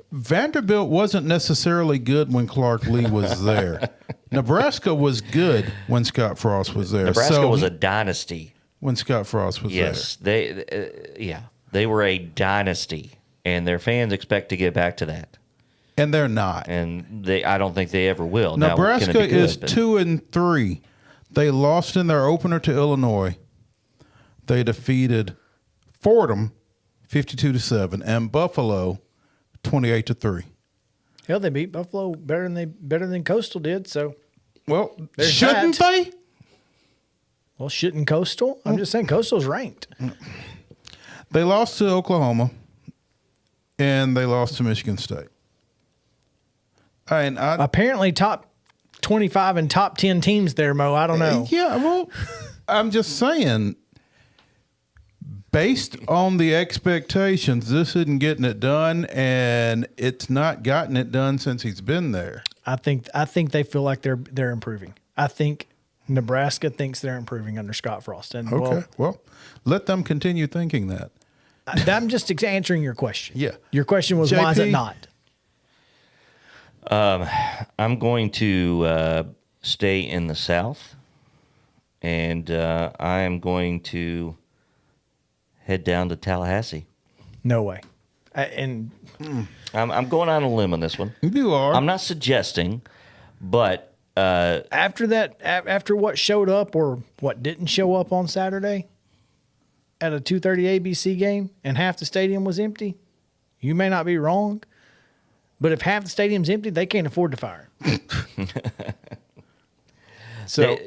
Vanderbilt wasn't necessarily good when Clark Lee was there. Nebraska was good when Scott Frost was there.
Nebraska was a dynasty
when Scott Frost was there.
Yes, they were a dynasty, and their fans expect to get back to that.
And they're not.
And I don't think they ever will.
Nebraska is 2-3. They lost in their opener to Illinois. They defeated Fordham 52-7 and Buffalo 28-3.
Hell, they beat Buffalo better than Coastal did. So,
well, shouldn't they?
Well, shouldn't Coastal? I'm just saying Coastal's ranked.
They lost to Oklahoma, and they lost to Michigan State. And
apparently, top 25 and top 10 teams there, Mo. I don't know.
Yeah, well, I'm just saying. Based on the expectations, this isn't getting it done, and it's not gotten it done since he's been there.
I think they feel like they're improving. I think Nebraska thinks they're improving under Scott Frost. And
okay, well, let them continue thinking that.
I'm just answering your question.
Yeah,
your question was JP? Why is it not?
I'm going to stay in the South, and I am going to head down to Tallahassee.
No way.
I'm going on a limb on this one.
You are.
I'm not suggesting, but
after what showed up or what didn't show up on Saturday at a 2:30 ABC game and half the stadium was empty, you may not be wrong, but if half the stadium's empty, they can't afford to fire him. So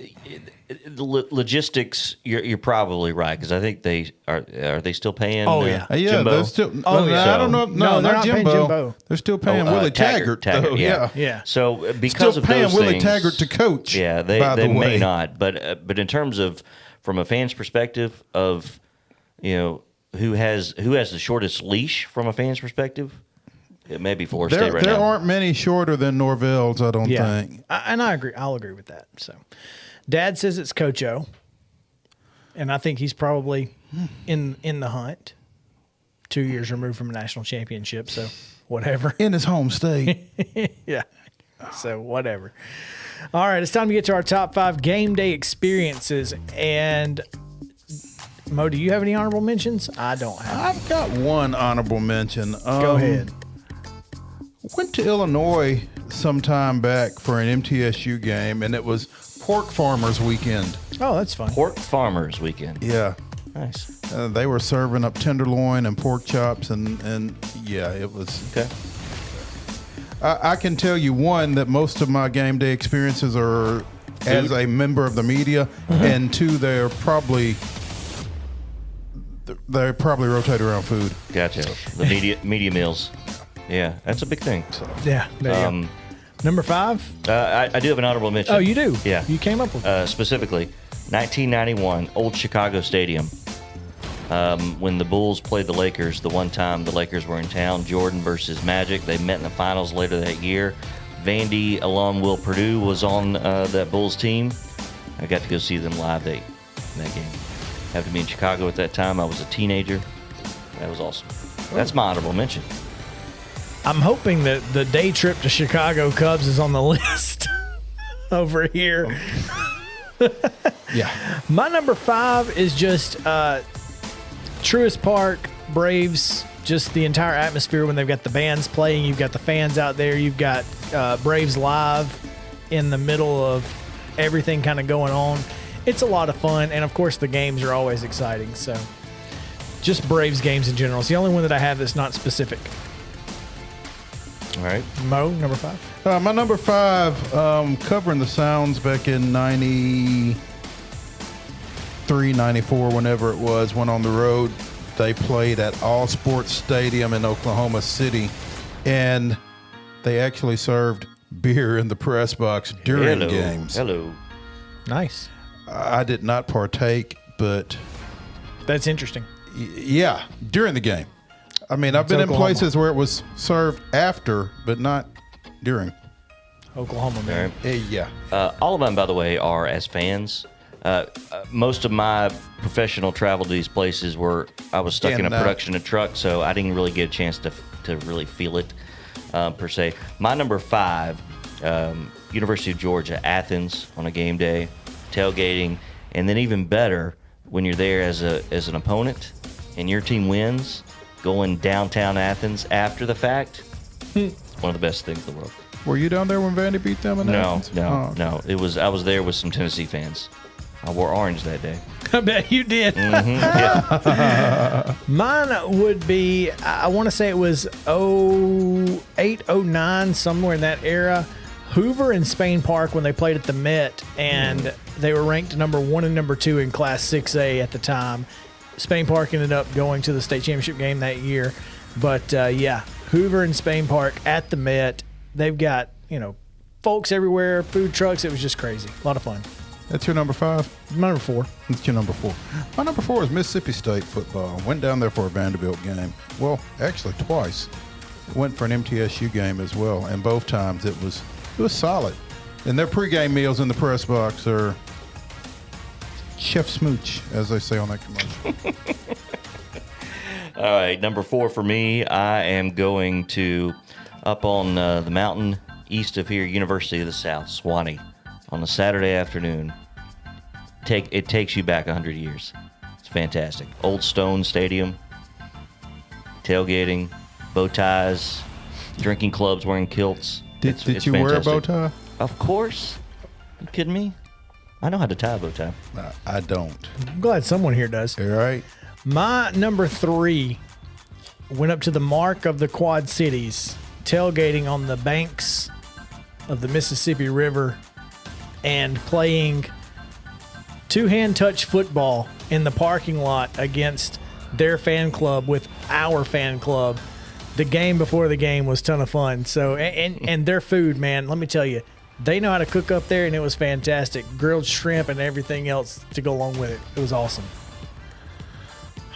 the logistics, you're probably right, because I think they are they still paying?
Oh yeah,
Jimbo?
They're still.
yeah.
I don't know. No,
they're
not
paying Jimbo.
They're still paying Willie Taggart.
Yeah. So because
still
of
paying
those
Willie
things,
Taggart to coach.
Yeah, they may not, but in terms of from a fan's perspective of who has the shortest leash from a fan's perspective. It may be Florida State right now.
There aren't many shorter than Norvell's, I don't think.
And I agree. I'll agree with that. So, Dad says it's Coach O, and I think he's probably in the hunt 2 years removed from a national championship, so whatever.
In his home state.
Yeah. So whatever. All right, it's time to get to our top 5 game day experiences. And Mo, do you have any honorable mentions? I don't have.
I've got one honorable mention.
Go ahead.
Went to Illinois some time back for an MTSU game, and it was Pork Farmers Weekend.
Oh, that's fun.
Pork Farmers Weekend.
Yeah.
Nice.
They were serving up tenderloin and pork chops, and yeah, it was.
Okay.
I can tell you, one, that most of my game day experiences are as a member of the media, and two, they probably rotate around food.
Gotcha. The media meals. Yeah, that's a big thing.
Yeah. There you go. Number 5?
I do have an honorable mention.
Oh, you do?
Yeah.
You came up with it.
Specifically, 1991, Old Chicago Stadium. When the Bulls played the Lakers, the one time the Lakers were in town, Jordan versus Magic. They met in the finals later that year. Vandy alum Will Perdue was on that Bulls team. I got to go see them live that game. Happened to be in Chicago at that time. I was a teenager. That was awesome. That's my honorable mention.
I'm hoping that the day trip to Chicago Cubs is on the list over here.
Yeah.
My number 5 is just Truist Park, Braves, just the entire atmosphere when they've got the bands playing. You've got the fans out there. You've got Braves Live in the middle of everything kind of going on. It's a lot of fun. And, of course, the games are always exciting. So just Braves games in general. It's the only one that I have that's not specific.
All right.
Mo, number 5.
My number 5, covering the Sounds back in 93, 94, whenever it was, went on the road. They played at All Sports Stadium in Oklahoma City, and they actually served beer in the press box during games.
Hello.
Nice.
I did not partake, but
That's interesting.
yeah, during the game. I mean, I've been in places where it was served after, but not during.
Oklahoma, man.
All right.
Yeah.
All of them, by the way, are as fans. Most of my professional travel to these places were I was stuck in a production of truck, so I didn't really get a chance to really feel it per se. My number 5, University of Georgia, Athens on a game day, tailgating, and then even better when you're there as an opponent and your team wins, going downtown Athens after the fact. It's one of the best things in the world.
Were you down there when Vandy beat them in Athens?
No. I was there with some Tennessee fans. I wore orange that day.
I bet you did.
Yeah.
Mine would be, I want to say it was 08, 09, somewhere in that era. Hoover and Spain Park when they played at the Met, and they were ranked number 1 and number 2 in Class 6A at the time. Spain Park ended up going to the state championship game that year. But, yeah, Hoover and Spain Park at the Met. They've got, folks everywhere, food trucks. It was just crazy. A lot of fun.
That's your number 5?
My number 4.
That's your number 4. My number 4 is Mississippi State football. Went down there for a Vanderbilt game. Well, actually twice. Went for an MTSU game as well, and both times it was solid. And their pregame meals in the press box are Chef Smooch, as they say on that commercial.
All right, number 4 for me, I am going to up on the mountain east of here, University of the South, Swanee, on a Saturday afternoon. It takes you back 100 years. It's fantastic. Old Stone Stadium, tailgating, bow ties, drinking clubs wearing kilts.
Did you wear a bow tie?
Of course. You kidding me? I know how to tie a bow tie.
I don't.
I'm glad someone here does.
All right.
My number 3 went up to the mark of the Quad Cities, tailgating on the banks of the Mississippi River and playing two-hand touch football in the parking lot against their fan club with our fan club. The game before the game was a ton of fun. So, and their food, man, let me tell you, they know how to cook up there, and it was fantastic. Grilled shrimp and everything else to go along with it. It was awesome.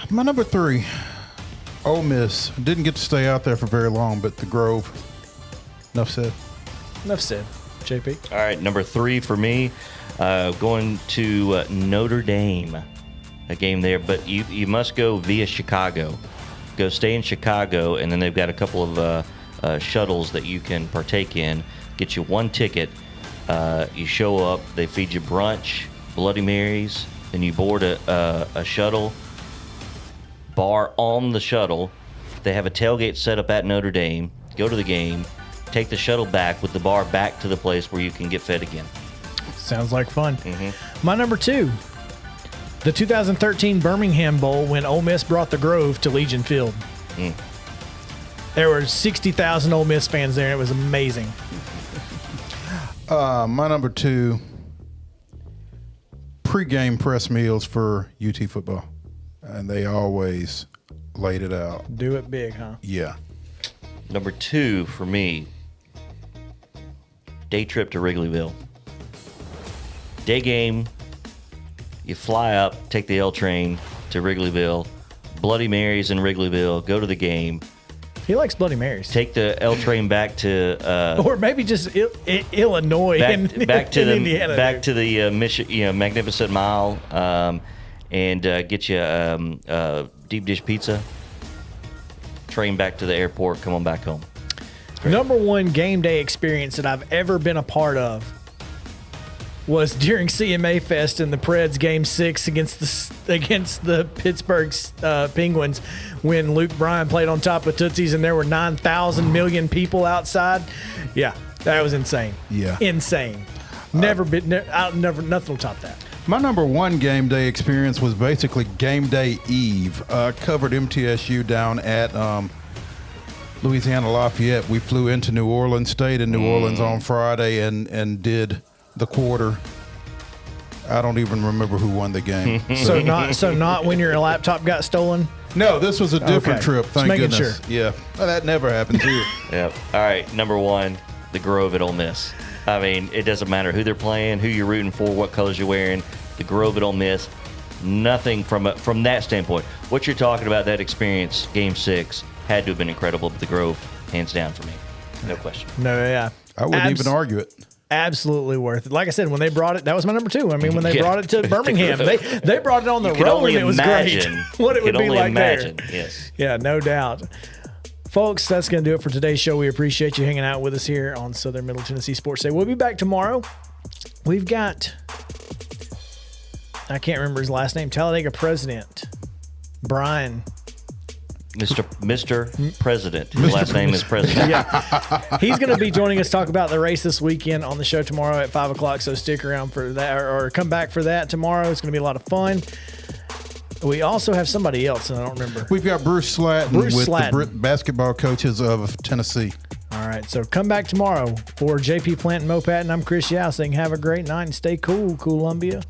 My number 3, Ole Miss. Didn't get to stay out there for very long, but the Grove. Enough said.
Enough said. JP?
All right, number 3 for me, going to Notre Dame, a game there, but you must go via Chicago. go stay in Chicago, and then they've got a couple of shuttles that you can partake in. Get you one ticket. You show up, they feed you brunch, Bloody Marys, then you board a shuttle, bar on the shuttle. They have a tailgate set up at Notre Dame. Go to the game, take the shuttle back with the bar back to the place where you can get fed again.
Sounds like fun. My number 2, the 2013 Birmingham Bowl when Ole Miss brought the Grove to Legion Field. There were 60,000 Ole Miss fans there, and it was amazing.
My number 2, pregame press meals for UT football. And they always laid it out.
Do it big, huh?
Yeah.
Number 2 for me, day trip to Wrigleyville. Day game, you fly up, take the L train to Wrigleyville, Bloody Marys in Wrigleyville, go to the game.
He likes Bloody Marys.
Take the L train back to
or maybe just Illinois
back to the
Indiana.
back to the Magnificent Mile, and get you deep dish pizza. Train back to the airport. Come on back home.
Number 1 game day experience that I've ever been a part of was during CMA Fest in the Preds Game 6 against the Pittsburgh Penguins when Luke Bryan played on top of Tootsie's and there were 9,000 million people outside. Yeah, that was insane.
Yeah.
Insane. Nothing will top that.
My number 1 game day experience was basically game day eve. Covered MTSU down at Louisiana Lafayette. We flew into New Orleans, stayed in New Orleans on Friday, and did the quarter. I don't even remember who won the game.
So not when your laptop got stolen?
No, this was a different trip. Thank
making
goodness.
sure.
Yeah, well, that never happens here.
Yep. All right. Number 1, the Grove at Ole Miss. I mean, it doesn't matter who they're playing, who you're rooting for, what colors you're wearing. The Grove at Ole Miss. Nothing from that standpoint. What you're talking about, that experience, Game 6, had to have been incredible. But the Grove, hands down for me, no question.
No, yeah.
I wouldn't even argue it.
Absolutely worth it. Like I said, when they brought it, that was my number 2. I mean, when they brought it to Birmingham, they brought it on the road, and it was great. What it would be like there.
Yes.
Yeah, no doubt. Folks, that's going to do it for today's show. We appreciate you hanging out with us here on Southern Middle Tennessee Sports Day. We'll be back tomorrow. We've got, I can't remember his last name, Talladega President, Brian.
Mr. President. His last name is President.
Yeah. He's going to be joining us to talk about the race this weekend on the show tomorrow at 5 o'clock. So stick around for that or come back for that tomorrow. It's going to be a lot of fun. We also have somebody else, and I don't remember.
We've got Bruce Slatton with the basketball coaches of Tennessee.
All right, so come back tomorrow for JP Plant and Mo Patton. I'm Chris Yao saying have a great night and stay cool, Columbia.